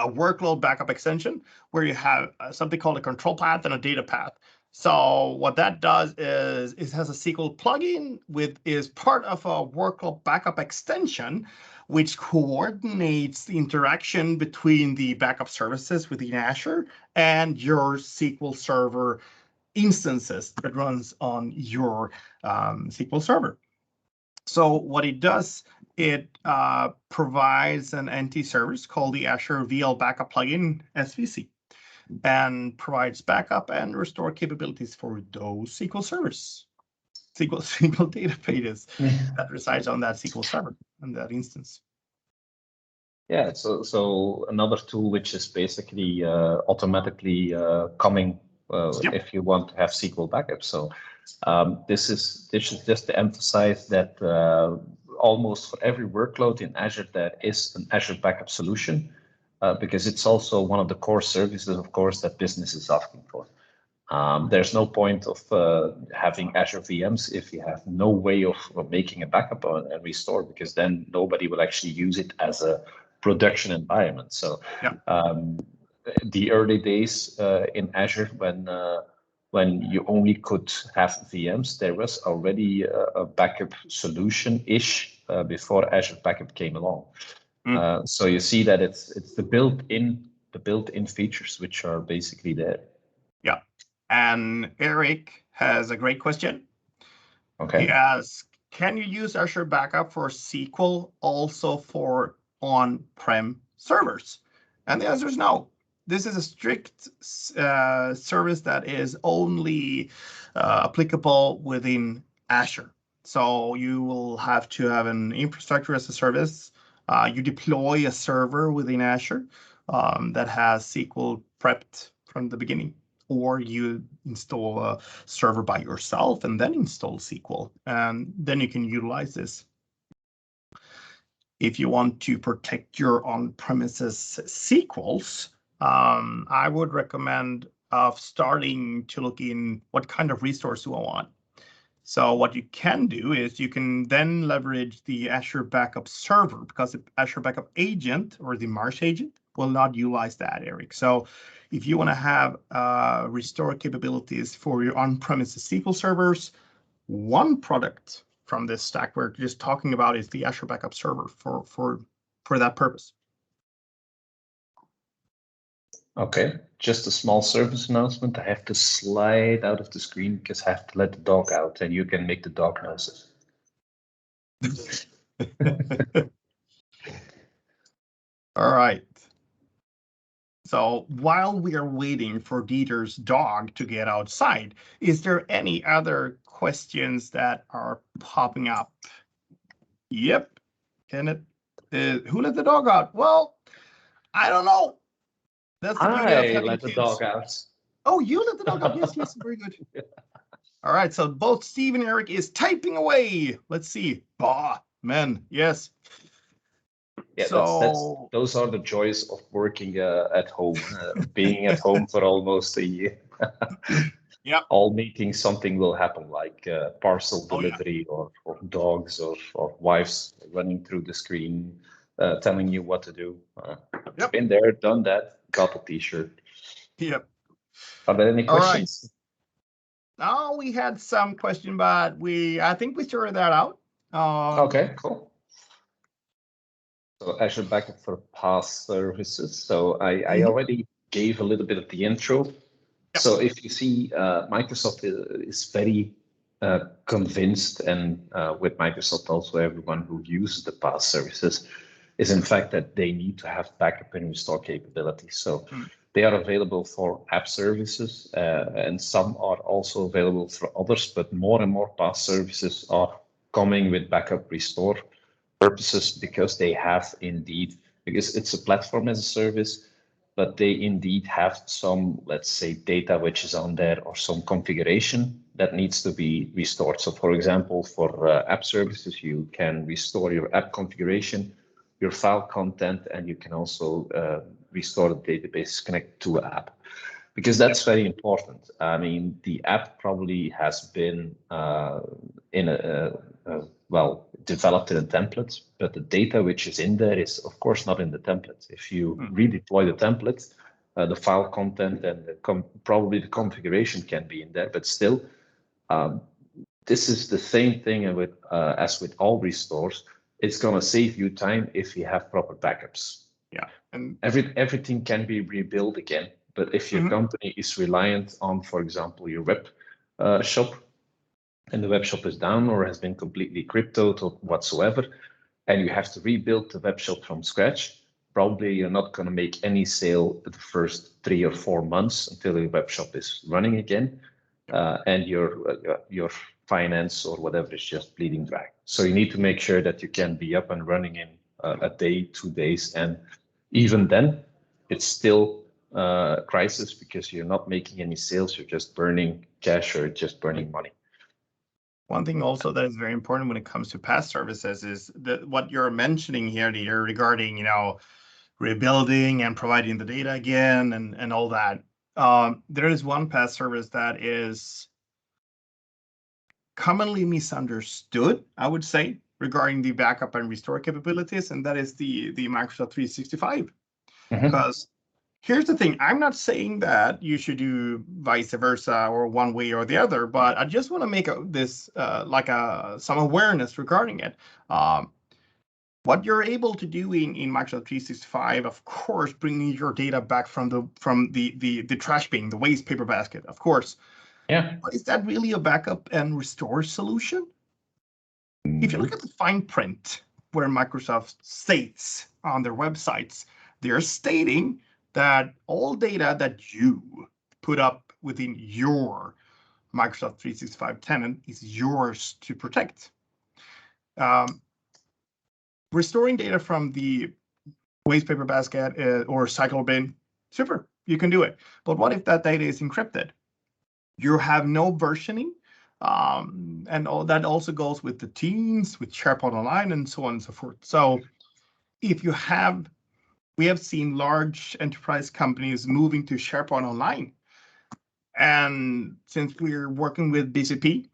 workload backup extension where you have something called a control path and a data path. So what that does is it has a SQL plugin is part of a workload backup extension, which coordinates the interaction between the backup services within Azure and your SQL Server instances that runs on your SQL Server. So what it does, it provides an NT service called the Azure VL Backup Plugin, SVC, and provides backup and restore capabilities for those SQL servers, SQL databases that resides on that SQL server and that instance. Yeah, so another tool which is basically automatically coming if you want to have SQL backup. So this is just to emphasize that almost for every workload in Azure, there is an Azure Backup solution because it's also one of the core services, of course, that business is asking for. There's no point of having Azure VMs if you have no way of making a backup and restore, because then nobody will actually use it as a production environment. So the early days in Azure, when you only could have VMs, there was already a backup solution-ish before Azure Backup came along. So you see that it's the built-in features which are basically there. Yeah, and Eric has a great question. Okay. He asks, can you use Azure Backup for SQL also for on-prem servers? And the answer is no. This is a strict service that is only applicable within Azure. So you will have to have an infrastructure as a service. You deploy a server within Azure that has SQL prepped from the beginning, or you install a server by yourself and then install SQL, and then you can utilize this. If you want to protect your on-premises SQLs, I would recommend starting to look in what kind of resource you want. So what you can do is you can then leverage the Azure Backup server, because the Azure Backup agent or the Marsh agent will not utilize that, Eric. So if you want to have restore capabilities for your on-premises SQL servers, one product from this stack we're just talking about is the Azure Backup server for that purpose. Okay, just a small service announcement. I have to slide out of the screen because I have to let the dog out, and you can make the dog noises. All right. So while we are waiting for Dieter's dog to get outside, is there any other questions that are popping up? Yep. Kenneth, who let the dog out? Well, I don't know. That's the beauty of having let kids. the dog out. Oh, you let the dog out. Yes, yes, very good. All right, so both Steve and Eric is typing away. Let's see. Bah, man, yes. Yeah, so those are the joys of working at home, being at home for almost a year. Yep. all meetings, something will happen, like parcel delivery or dogs or wives running through the screen, telling you what to do. Yep. Been there, done that, got a t-shirt. Yep. Are there any All right. questions? Oh, we had some question, but I think we sorted that out. Okay, cool. So Azure Backup for PaaS services. So I already gave a little bit of the intro. Yep. So if you see, Microsoft is very convinced, and with Microsoft also everyone who uses the PaaS services is in fact that they need to have backup and restore capabilities. So they are available for app services, and some are also available for others, but more and more PaaS services are coming with backup restore purposes because they have indeed, because it's a platform as a service, but they indeed have some, let's say, data which is on there or some configuration that needs to be restored. So for example, for app services, you can restore your app configuration, your file content, and you can also restore the database connected to an app, because that's very important. I mean, the app probably has been well, developed in a template, but the data which is in there is, of course, not in the template. If you redeploy the template, the file content and probably the configuration can be in there, but still, this is the same thing with as with all restores. It's going to save you time if you have proper backups. Yeah, and everything can be rebuilt again. But if your company is reliant on, for example, your web shop, and the web shop is down or has been completely cryptoed or whatsoever, and you have to rebuild the web shop from scratch, probably you're not going to make any sale the first 3 or 4 months until your web shop is running again, and your finance or whatever is just bleeding dry. So you need to make sure that you can be up and running in a day, 2 days, and even then, it's still a crisis because you're not making any sales, you're just burning cash or just burning money. One thing also that is very important when it comes to PaaS services is that what you're mentioning here, Dieter, regarding, you know, rebuilding and providing the data again and all that. There is one PaaS service that is commonly misunderstood, I would say, regarding the backup and restore capabilities, and that is the Microsoft 365. Because here's the thing, I'm not saying that you should do vice versa or one way or the other, but I just want to make this some awareness regarding it. What you're able to do in Microsoft 365, of course, bringing your data back from the trash bin, the waste paper basket, of course. Yeah. But is that really a backup and restore solution? If you look at the fine print where Microsoft states on their websites, they're stating that all data that you put up within your Microsoft 365 tenant is yours to protect. Restoring data from the waste paper basket or cycle bin, super, you can do it. But what if that data is encrypted? You have no versioning, and all that also goes with the Teams, with SharePoint Online, and so on and so forth. So if you have, we have seen large enterprise companies moving to SharePoint Online. And since we're working with BCP,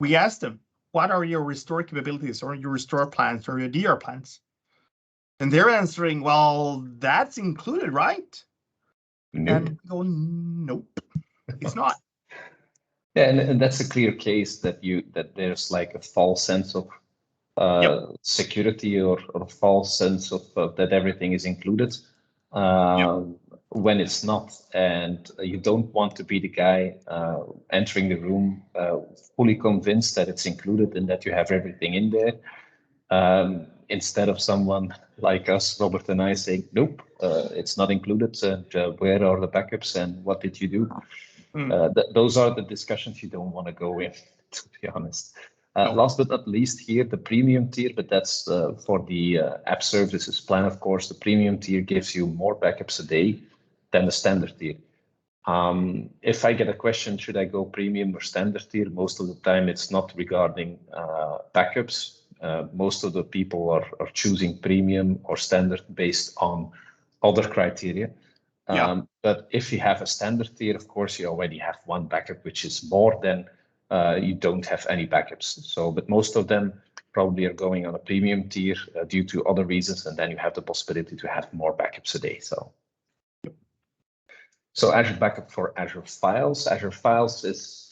we asked them, what are your restore capabilities or your restore plans or your DR plans? And they're answering, well, that's included, right? Nope. And we go, nope, it's not. Yeah, and that's a clear case that there's like a false sense of security or a false sense of that everything is included when it's not, and you don't want to be the guy entering the room fully convinced that it's included and that you have everything in there, instead of someone like us, Robert and I, saying nope, it's not included, and where are the backups and what did you do? Those are the discussions you don't want to go in, to be honest. Last but not least here, the premium tier, but that's for the app services plan, of course. The premium tier gives you more backups a day than the standard tier. If I get a question, should I go premium or standard tier? Most of the time it's not regarding backups. Most of the people are choosing premium or standard based on other criteria. But if you have a standard tier, of course, you already have one backup, which is more than you don't have any backups. So, but most of them probably are going on a premium tier due to other reasons, and then you have the possibility to have more backups a day. So Azure Backup for Azure Files. Azure Files is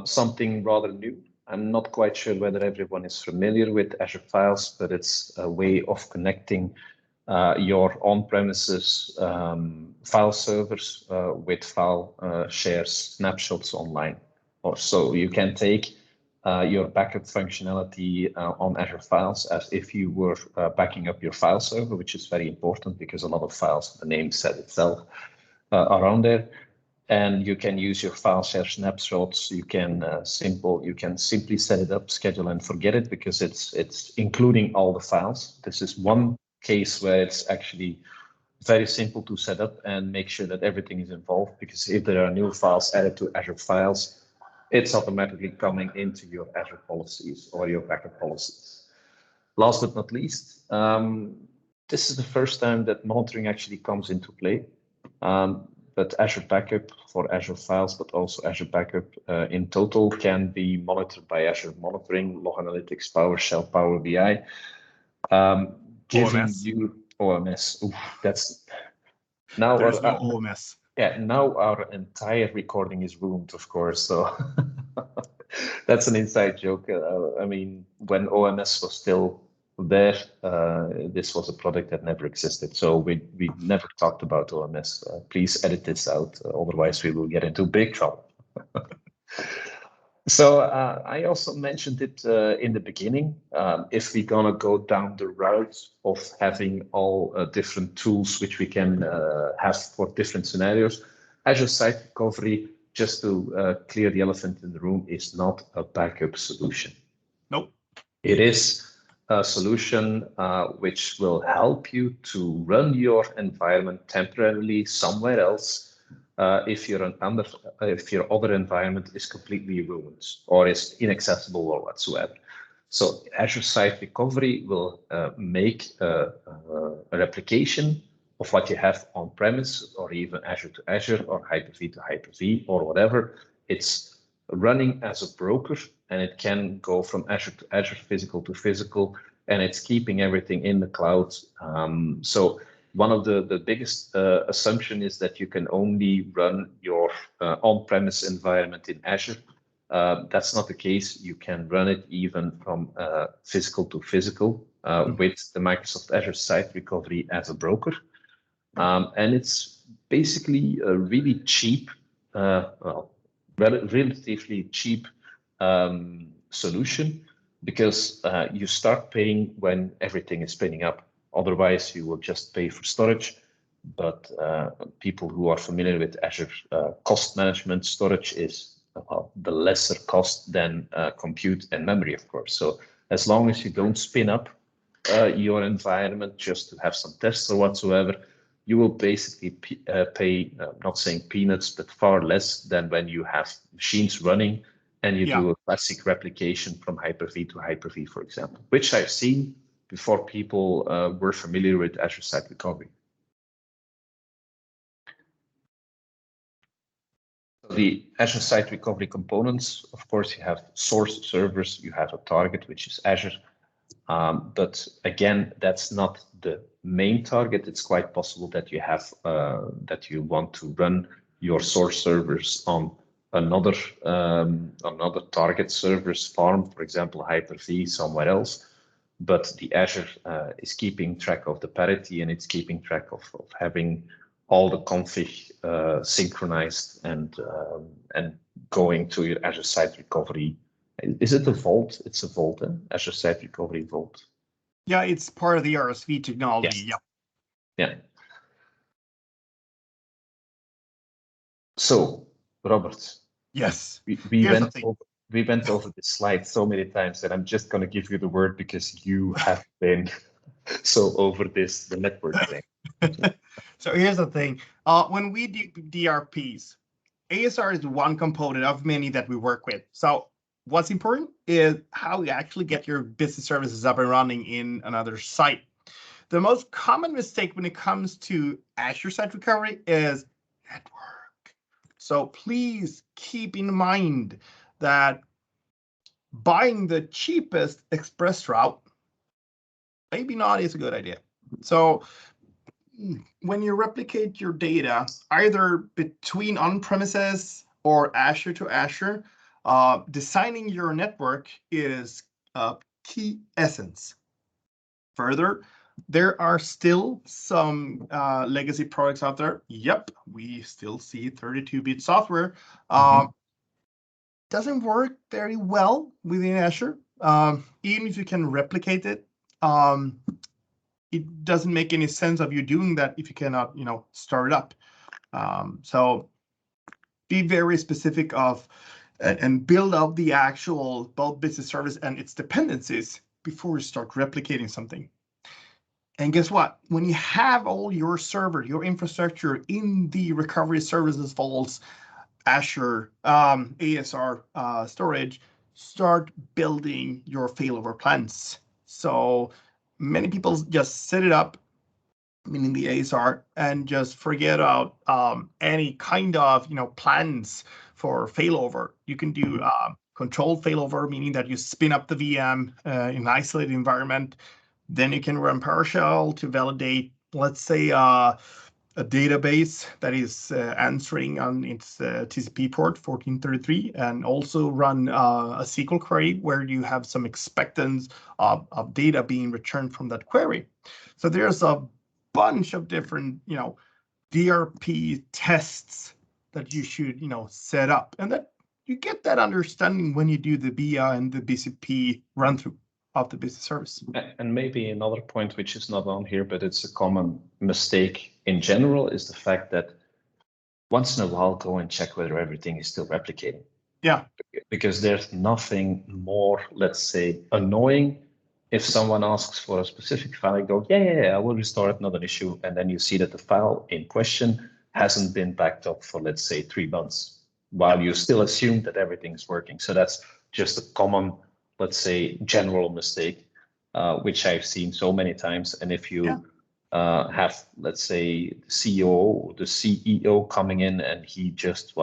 something rather new. I'm not quite sure whether everyone is familiar with Azure Files, but it's a way of connecting your on-premises file servers with file shares snapshots online. Or so you can take your backup functionality on Azure Files as if you were backing up your file server, which is very important because a lot of files, the name said itself, are on there. And you can use your file share snapshots. You can simply set it up, schedule and forget it, because it's including all the files. This is one case where it's actually very simple to set up and make sure that everything is involved, because if there are new files added to Azure Files, it's automatically coming into your Azure policies or your backup policies. Last but not least, this is the first time that monitoring actually comes into play. But Azure Backup for Azure Files, but also Azure Backup in total can be monitored by Azure Monitoring, Log Analytics, PowerShell, Power BI, giving OMS. you OMS. Ooh, that's now There's no OMS. Yeah, now our entire recording is ruined, of course. So that's an inside joke. I mean, when OMS was still there, this was a product that never existed. So we never talked about OMS. Please edit this out, otherwise we will get into big trouble. So I also mentioned it in the beginning. If we're gonna go down the route of having all different tools which we can have for different scenarios, Azure Site Recovery, just to clear the elephant in the room, is not a backup solution. Nope. It is a solution which will help you to run your environment temporarily somewhere else if your other environment is completely ruined or is inaccessible or whatsoever. So Azure Site Recovery will make a replication of what you have on premise, or even Azure to Azure or Hyper-V to Hyper-V or whatever. It's running as a broker, and it can go from Azure to Azure, physical to physical, and it's keeping everything in the cloud. So one of the biggest assumption is that you can only run your on-premise environment in Azure. That's not the case. You can run it even from physical to physical with the Microsoft Azure Site Recovery as a broker. And it's basically a really cheap, relatively cheap solution, because you start paying when everything is spinning up. Otherwise, you will just pay for storage. But people who are familiar with Azure cost management, storage is the lesser cost than compute and memory, of course. So as long as you don't spin up your environment just to have some tests or whatsoever, you will basically pay, not saying peanuts, but far less than when you have machines running and you do a classic replication from Hyper-V to Hyper-V, for example, which I've seen before people were familiar with Azure Site Recovery. The Azure Site Recovery components, of course, you have source servers, you have a target, which is Azure. But again, that's not the main target. It's quite possible that you have that you want to run your source servers on another target server's farm, for example, Hyper-V somewhere else. But the Azure is keeping track of the parity, and it's keeping track of having all the config synchronized and going to your Azure Site Recovery. Is it a Vault? It's a Vault, Azure Site Recovery Vault. Yeah, it's part of the RSV technology. Yes. Yeah. So, Robert. Yes. We went over this slide so many times that I'm just going to give you the word because you have been so over the network thing. So here's the thing. When we do DRPs, ASR is one component of many that we work with. So what's important is how you actually get your business services up and running in another site. the most common mistake when it comes to Azure site recovery is network. So please keep in mind that buying the cheapest express route maybe not is a good idea. So when you replicate your data either between on-premises or Azure to Azure, designing your network is a key essence. Further, there are still some legacy products out there. Yep, we still see 32-bit software. Doesn't work very well within Azure. Even if you can replicate it, it doesn't make any sense of you doing that if you cannot, start it up. So be very specific of and build out the actual both business service and its dependencies before you start replicating something. And guess what? When you have all your server, your infrastructure in the recovery services vaults, Azure, ASR storage, start building your failover plans. So many people just set it up, meaning the ASR, and just forget about any kind of plans for failover. You can do controlled failover, meaning that you spin up the VM in an isolated environment. Then you can run PowerShell to validate, let's say, a database that is answering on its TCP port 1433, and also run a SQL query where you have some expectance of data being returned from that query. So there's a bunch of different, DRP tests that you should, set up, and that you get that understanding when you do the BIA and the BCP run through of the business service. And maybe another point which is not on here, but it's a common mistake in general, is the fact that once in a while go and check whether everything is still replicating. Yeah. Because there's nothing more, let's say, annoying if someone asks for a specific file, you go, yeah, I will restore it, not an issue. And then you see that the file in question hasn't been backed up for, let's say, 3 months, while you still assume that everything's working. So that's just a common, let's say, general mistake, which I've seen so many times. And if you have, let's say, the CEO or the CEO coming in and he just,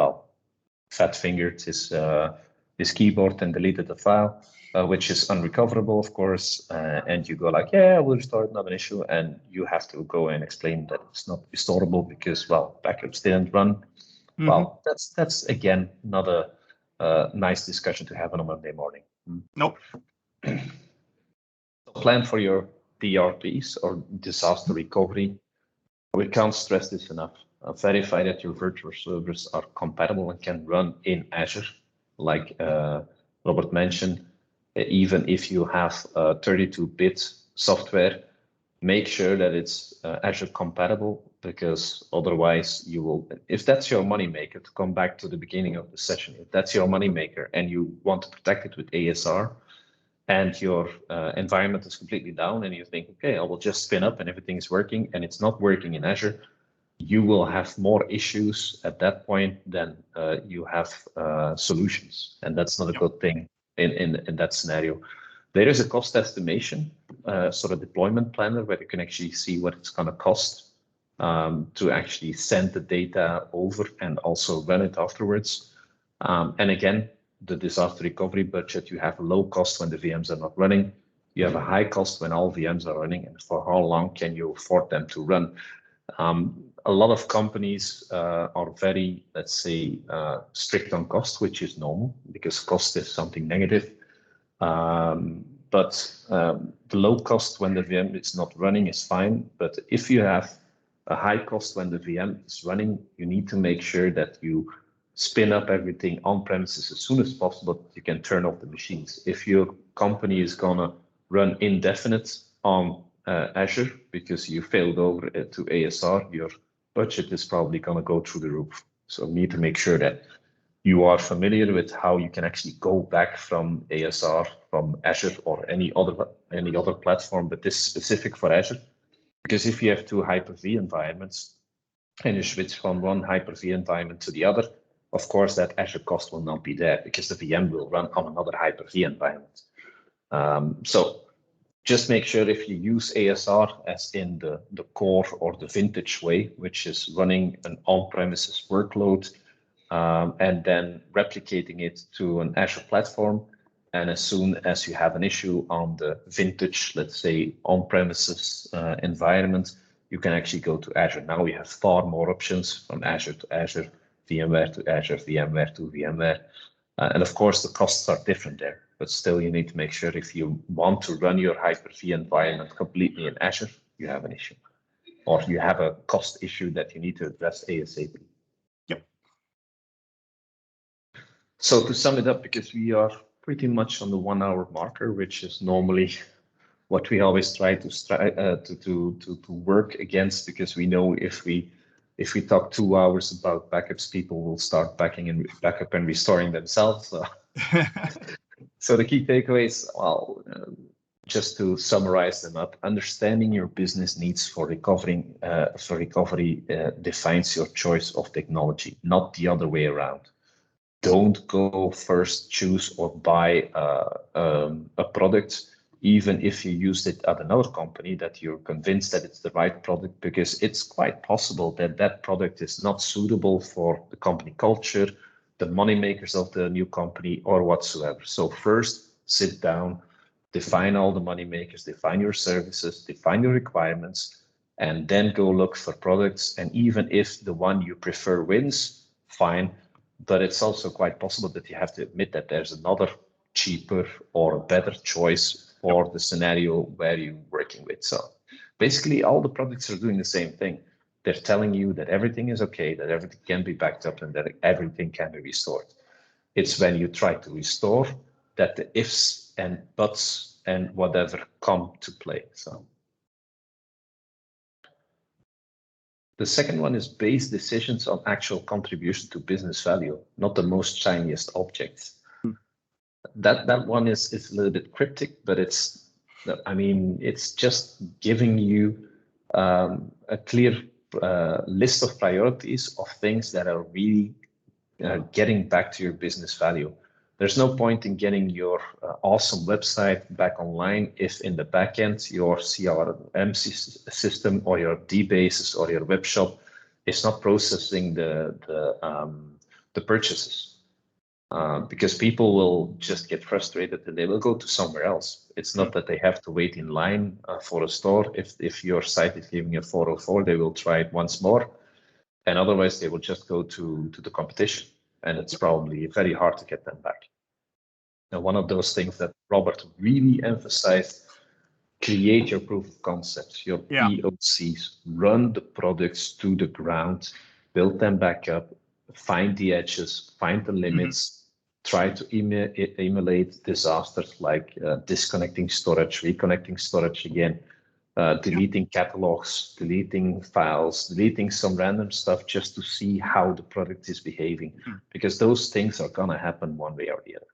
fat-fingered his keyboard and deleted the file, which is unrecoverable, of course, and you go like, yeah, we'll restore it, not an issue, and you have to go and explain that it's not restorable because, backups didn't run. Mm-hmm. Well, that's again not a nice discussion to have on a Monday morning. Nope. Plan for your DRPs or disaster recovery. We can't stress this enough. Verify that your virtual servers are compatible and can run in Azure, like Robert mentioned. Even if you have 32-bit software, make sure that it's Azure compatible, because otherwise you will, if that's your moneymaker, to come back to the beginning of the session, if that's your moneymaker and you want to protect it with ASR, and your environment is completely down and you think, okay, I will just spin up and everything is working, and it's not working in Azure, you will have more issues at that point than you have solutions. And that's not a good thing in that scenario. There is a cost estimation, sort of deployment planner, where you can actually see what it's going to cost to actually send the data over and also run it afterwards. And again, the disaster recovery budget, you have a low cost when the VMs are not running. You have a high cost when all VMs are running, and for how long can you afford them to run? A lot of companies are very, let's say, strict on cost, which is normal because cost is something negative. But the low cost when the VM is not running is fine. But if you have a high cost when the VM is running, you need to make sure that you spin up everything on premises as soon as possible. You can turn off the machines. If your company is gonna run indefinite on Azure because you failed over to ASR, your budget is probably gonna go through the roof. So you need to make sure that you are familiar with how you can actually go back from ASR, from Azure or any other platform, but this is specific for Azure. Because if you have two Hyper-V environments and you switch from one Hyper-V environment to the other, of course, that Azure cost will not be there because the VM will run on another Hyper-V environment. So Just make sure if you use ASR as in the core or the vintage way, which is running an on-premises workload and then replicating it to an Azure platform. And as soon as you have an issue on the vintage, let's say on-premises environment, you can actually go to Azure. Now we have far more options from Azure to Azure, VMware to Azure, VMware to VMware. And of course, the costs are different there, but still you need to make sure if you want to run your Hyper-V environment completely in Azure, you have an issue, or you have a cost issue that you need to address ASAP. Yep. So to sum it up, because we are pretty much on the 1 hour marker, which is normally what we always try to work against, because we know if we talk 2 hours about backups, people will start backing and restoring themselves. So the key takeaways, well, just to summarize them up, understanding your business needs for recovery defines your choice of technology, not the other way around. Don't go first choose or buy a product, even if you used it at another company, that you're convinced that it's the right product, because it's quite possible that that product is not suitable for the company culture, the money makers of the new company, or whatsoever. So first, sit down, define all the money makers, define your services, define your requirements, and then go look for products. And even if the one you prefer wins, fine. But it's also quite possible that you have to admit that there's another cheaper or a better choice for the scenario where you're working with. So basically all the products are doing the same thing. They're telling you that everything is okay, that everything can be backed up, and that everything can be restored. It's when you try to restore that the ifs and buts and whatever come to play. So the second one is base decisions on actual contribution to business value, not the most shiniest objects. That one is a little bit cryptic, but it's just giving you a clear list of priorities of things that are really getting back to your business value. There's no point in getting your awesome website back online if in the backend your CRM system or your dbases or your web shop is not processing the purchases. Because people will just get frustrated and they will go to somewhere else. It's not that they have to wait in line for a store. If your site is giving a 404, they will try it once more. And otherwise, they will just go to the competition. And it's probably very hard to get them back. And one of those things that Robert really emphasized, create your proof of concepts, your POCs, run the products to the ground, build them back up, find the edges, find the limits, try to emulate disasters like disconnecting storage, reconnecting storage again, deleting catalogs, deleting files, deleting some random stuff just to see how the product is behaving, because those things are going to happen one way or the other.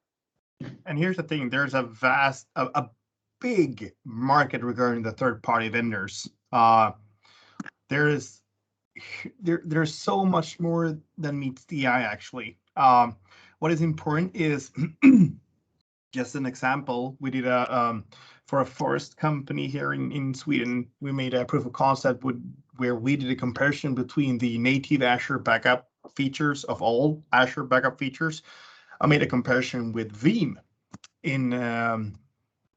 And here's the thing, there's a big market regarding the third-party vendors. There's so much more than meets the eye, actually. What is important is, just an example, we did for a forest company here in Sweden, we made a proof of concept where we did a comparison between the native Azure Backup features of all Azure Backup features. I made a comparison with Veeam in an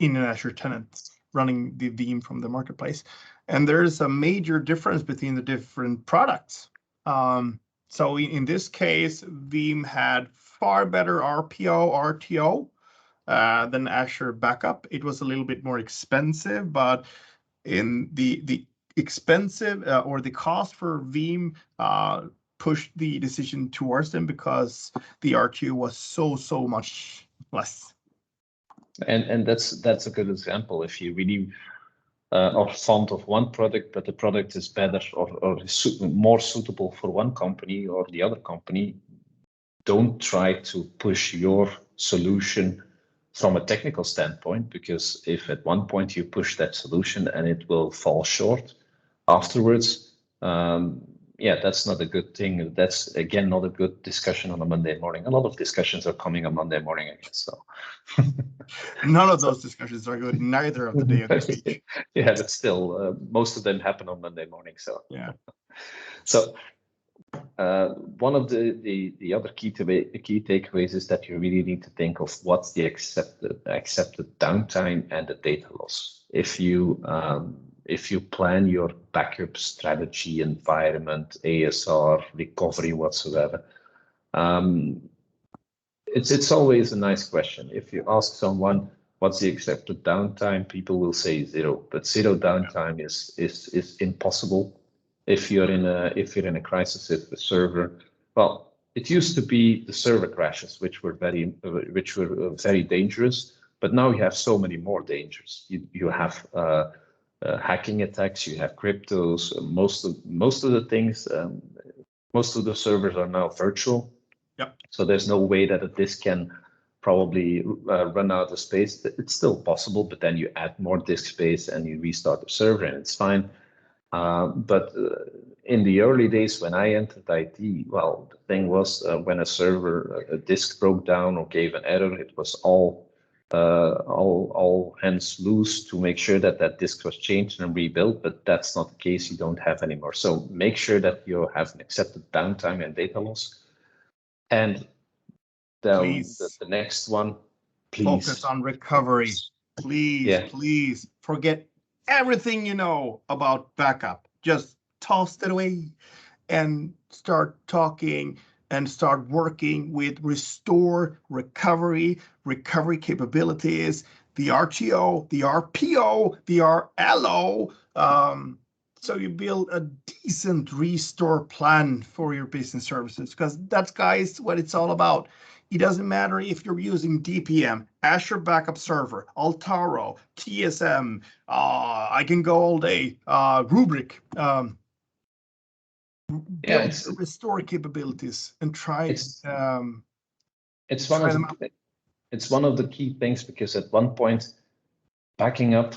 Azure tenant running the Veeam from the marketplace. And there's a major difference between the different products. So in this case, Veeam had far better RTO than Azure Backup. It was a little bit more expensive, but in the expensive or the cost for Veeam pushed the decision towards them because the RTO was so much less. And that's a good example. If you really are fond of one product, but the product is better or more suitable for one company or the other company, don't try to push your solution from a technical standpoint, because if at one point you push that solution and it will fall short afterwards, yeah, that's not a good thing. That's again not a good discussion on a Monday morning. A lot of discussions are coming on Monday morning, I guess. So None of those discussions are good, neither of the day of the speech. yeah, but still, most of them happen on Monday morning. So Yeah. So one of the other key takeaways is that you really need to think of what's the accepted downtime and the data loss. If you plan your backup strategy, environment, ASR, recovery, whatsoever, it's always a nice question. If you ask someone what's the accepted downtime, people will say 0, but 0 downtime is impossible. If you're in a crisis with the server, well, it used to be the server crashes, which were very dangerous, but now you have so many more dangers. You have hacking attacks, you have cryptos. Most of the things, most of the servers are now virtual. Yep. So there's no way that a disk can probably run out of space. It's still possible, but then you add more disk space and you restart the server and it's fine. But in the early days when I entered IT, well, the thing was when a disk broke down or gave an error, it was all hands loose to make sure that disk was changed and rebuilt. But that's not the case. You don't have anymore. So make sure that you have an accepted downtime and data loss. And the next one, please focus on recovery. Please forget everything you know about backup. Just toss it away and start talking and start working with restore, recovery capabilities, the RTO, the RPO, the RLO. So you build a decent restore plan for your business services, because that's, guys, what it's all about. It doesn't matter if you're using DPM, Azure Backup Server, Altaro, TSM, I can go all day, Rubrik. Build restore capabilities and try. It's one of the key things, because at one point, backing up,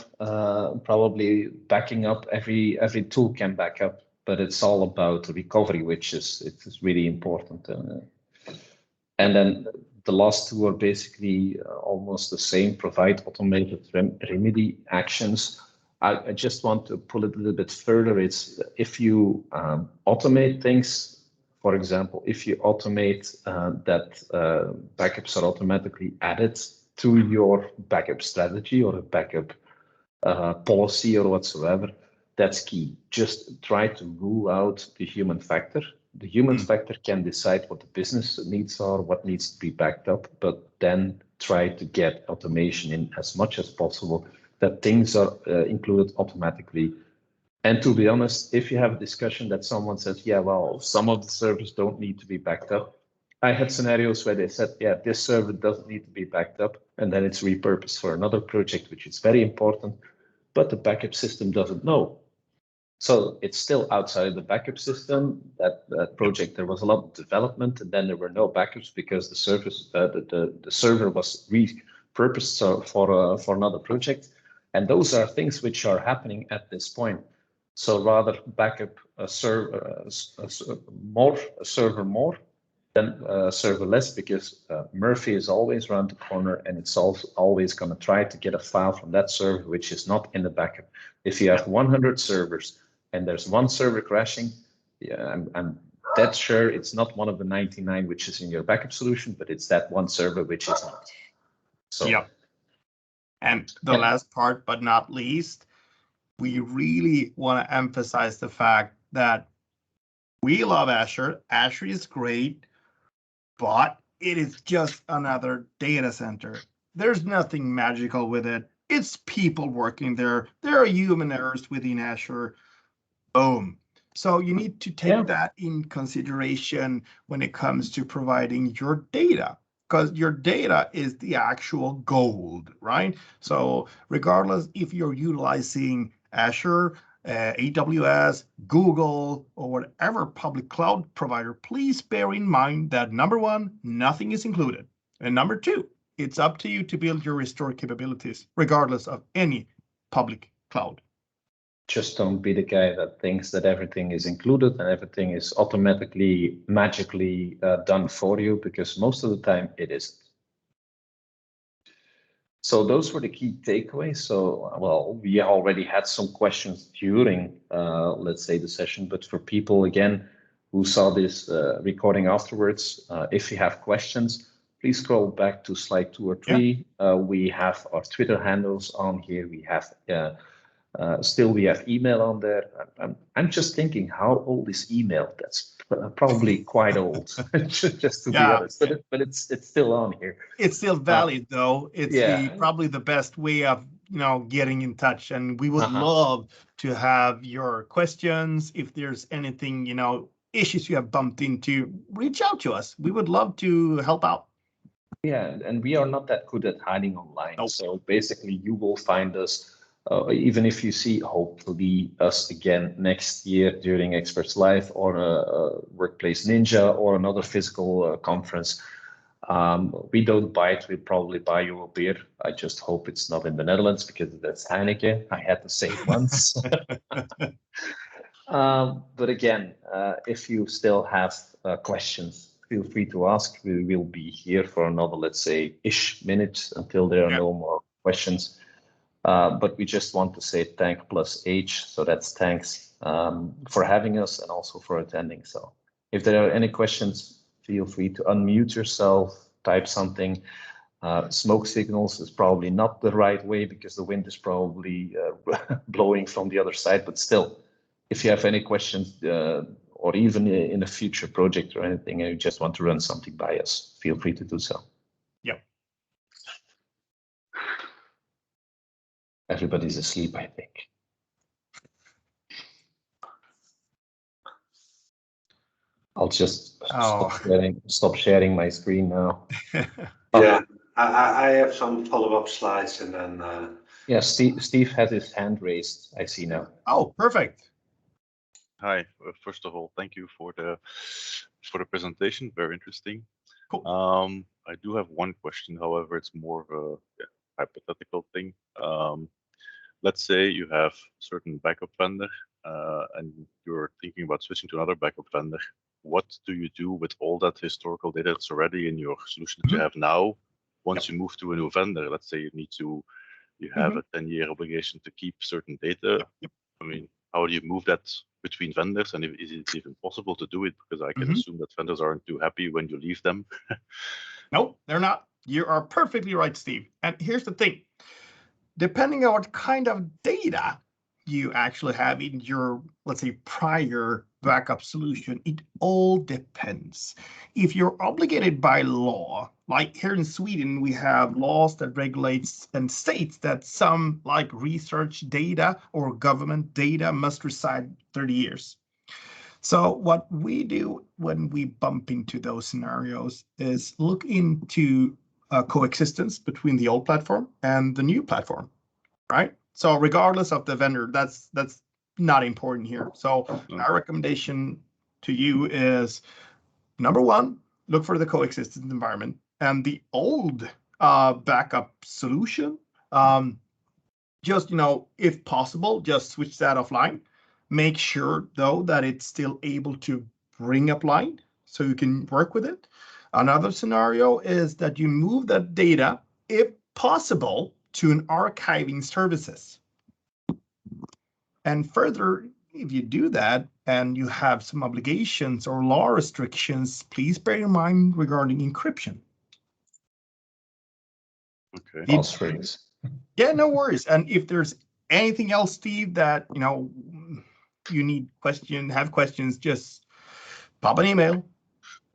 every tool can back up, but it's all about recovery, which is really important. And then the last two are basically almost the same: provide automated remedy actions. I just want to pull it a little bit further. It's if you automate things, for example, if you automate that backups are automatically added to your backup strategy or a backup policy or whatsoever, that's key. Just try to rule out the human factor. The human factor can decide what the business needs are, what needs to be backed up, but then try to get automation in as much as possible, that things are included automatically. And to be honest, if you have a discussion that someone says, yeah, well, some of the servers don't need to be backed up. I had scenarios where they said, yeah, this server doesn't need to be backed up, and then it's repurposed for another project, which is very important, but the backup system doesn't know. So it's still outside the backup system. That project, there was a lot of development, and then there were no backups because the server was repurposed for another project. And those are things which are happening at this point. So rather backup a server more than server less, because Murphy is always around the corner, and it's also always going to try to get a file from that server which is not in the backup. If you have 100 servers and there's one server crashing, yeah, I'm dead sure it's not one of the 99 which is in your backup solution, but it's that one server which is not. So yeah. And the last part, but not least, we really want to emphasize the fact that we love Azure. Azure is great, but it is just another data center. There's nothing magical with it. It's people working there. There are human errors within Azure. Boom. So you need to take that in consideration when it comes to providing your data, because your data is the actual gold, right? So regardless if you're utilizing Azure, AWS, Google, or whatever public cloud provider, please bear in mind that number one, nothing is included. And number two, it's up to you to build your restore capabilities, regardless of any public cloud. just don't be the guy that thinks that everything is included and everything is automatically, magically done for you, because most of the time it isn't. So those were the key takeaways. So, well, we already had some questions during, let's say, the session, but for people, again, who saw this recording afterwards, if you have questions, please scroll back to slide 2 or 3. Yeah. We have our Twitter handles on here. We have still we have email on there. I'm just thinking, how old is email? That's probably quite old, just to be honest. But it's still on here. It's still valid though. It's probably the best way of getting in touch. And we would love to have your questions. If there's anything issues you have bumped into, reach out to us. We would love to help out. Yeah, and we are not that good at hiding online. Nope. So basically, you will find us. Even if you see, hopefully, us again next year during Experts Live or a Workplace Ninja or another physical conference. We don't bite, we'll probably buy you a beer. I just hope it's not in the Netherlands because that's Heineken. I had to say it once. But again, if you still have questions, feel free to ask. We will be here for another, let's say, ish minutes until there are no more questions. But we just want to say thank plus H, so that's thanks for having us and also for attending. So if there are any questions, feel free to unmute yourself, type something. Smoke signals is probably not the right way because the wind is probably blowing from the other side, but still, if you have any questions or even in a future project or anything, and you just want to run something by us, feel free to do so. Everybody's asleep, I think. I'll just stop sharing my screen now. Yeah, I have some follow-up slides and then. Yeah, Steve has his hand raised. I see now. Oh, perfect. Hi. First of all, thank you for the presentation. Very interesting. Cool. I do have one question. However, it's more of a hypothetical thing. Let's say you have certain backup vendor and you're thinking about switching to another backup vendor. What do you do with all that historical data that's already in your solution that you have now? Once you move to a new vendor, let's say you have a 10-year obligation to keep certain data. I mean, how do you move that between vendors? And is it even possible to do it? Because I can assume that vendors aren't too happy when you leave them. No, they're not. You are perfectly right, Steve. And here's the thing. Depending on what kind of data you actually have in your, let's say, prior backup solution, it all depends. If you're obligated by law, like here in Sweden, we have laws that regulates and states that some like research data or government data must reside 30 years. So what we do when we bump into those scenarios is look into coexistence between the old platform and the new platform, right? So regardless of the vendor, that's not important here. So our recommendation to you is, number one, look for the coexistence environment and the old backup solution. Just, if possible, just switch that offline. Make sure though that it's still able to bring up line so you can work with it. Another scenario is that you move that data, if possible, to an archiving services. And further, if you do that and you have some obligations or law restrictions, please bear in mind regarding encryption. Okay. All strings. Yeah, no worries. And if there's anything else, Steve, that you need have questions, just pop an email.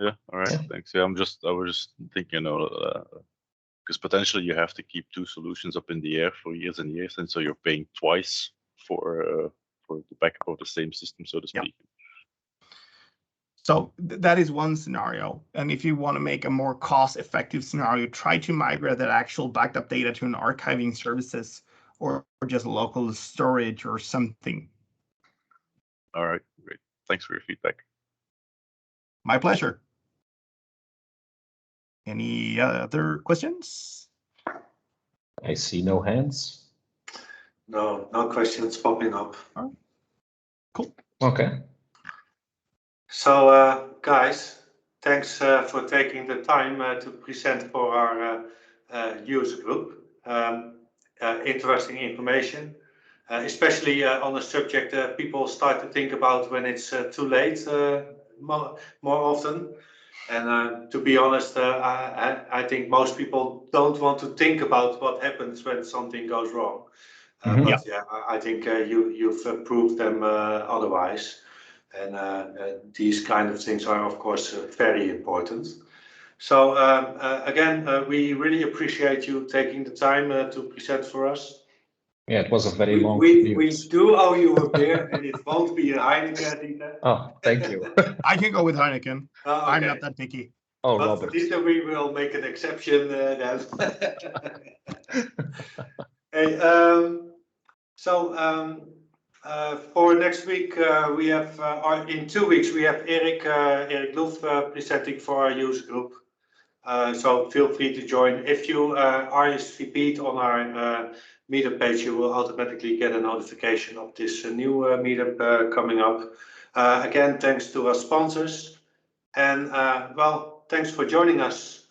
Yeah. All right. Thanks. Yeah, I was just thinking, because potentially you have to keep two solutions up in the air for years and years, and so you're paying twice for the backup of the same system, so to speak. So that is one scenario. And if you want to make a more cost-effective scenario, try to migrate that actual backed up data to an archiving services or just local storage or something. All right, great. Thanks for your feedback. My pleasure. Any other questions? I see no hands. No questions popping up. Cool. Okay. So, guys, thanks for taking the time to present for our user group. Interesting information, especially on a subject people start to think about when it's too late more often. And to be honest, I think most people don't want to think about what happens when something goes wrong. But yeah, I think you've proved them otherwise. And these kind of things are, of course, very important. So again, we really appreciate you taking the time to present for us. Yeah, it was a very long We news. do owe you a beer, and it won't be a Heineken, Dieter. Oh, thank you. I can go with Heineken. Okay. I'm not that picky. Oh, But Robert. for Dieter, we will make an exception then. Hey, for next week, we have, or in 2 weeks, we have Erik Loef presenting for our user group. So feel free to join. If you RSVP'd on our meetup page, you will automatically get a notification of this new meetup coming up. Again, thanks to our sponsors. And well, thanks for joining us.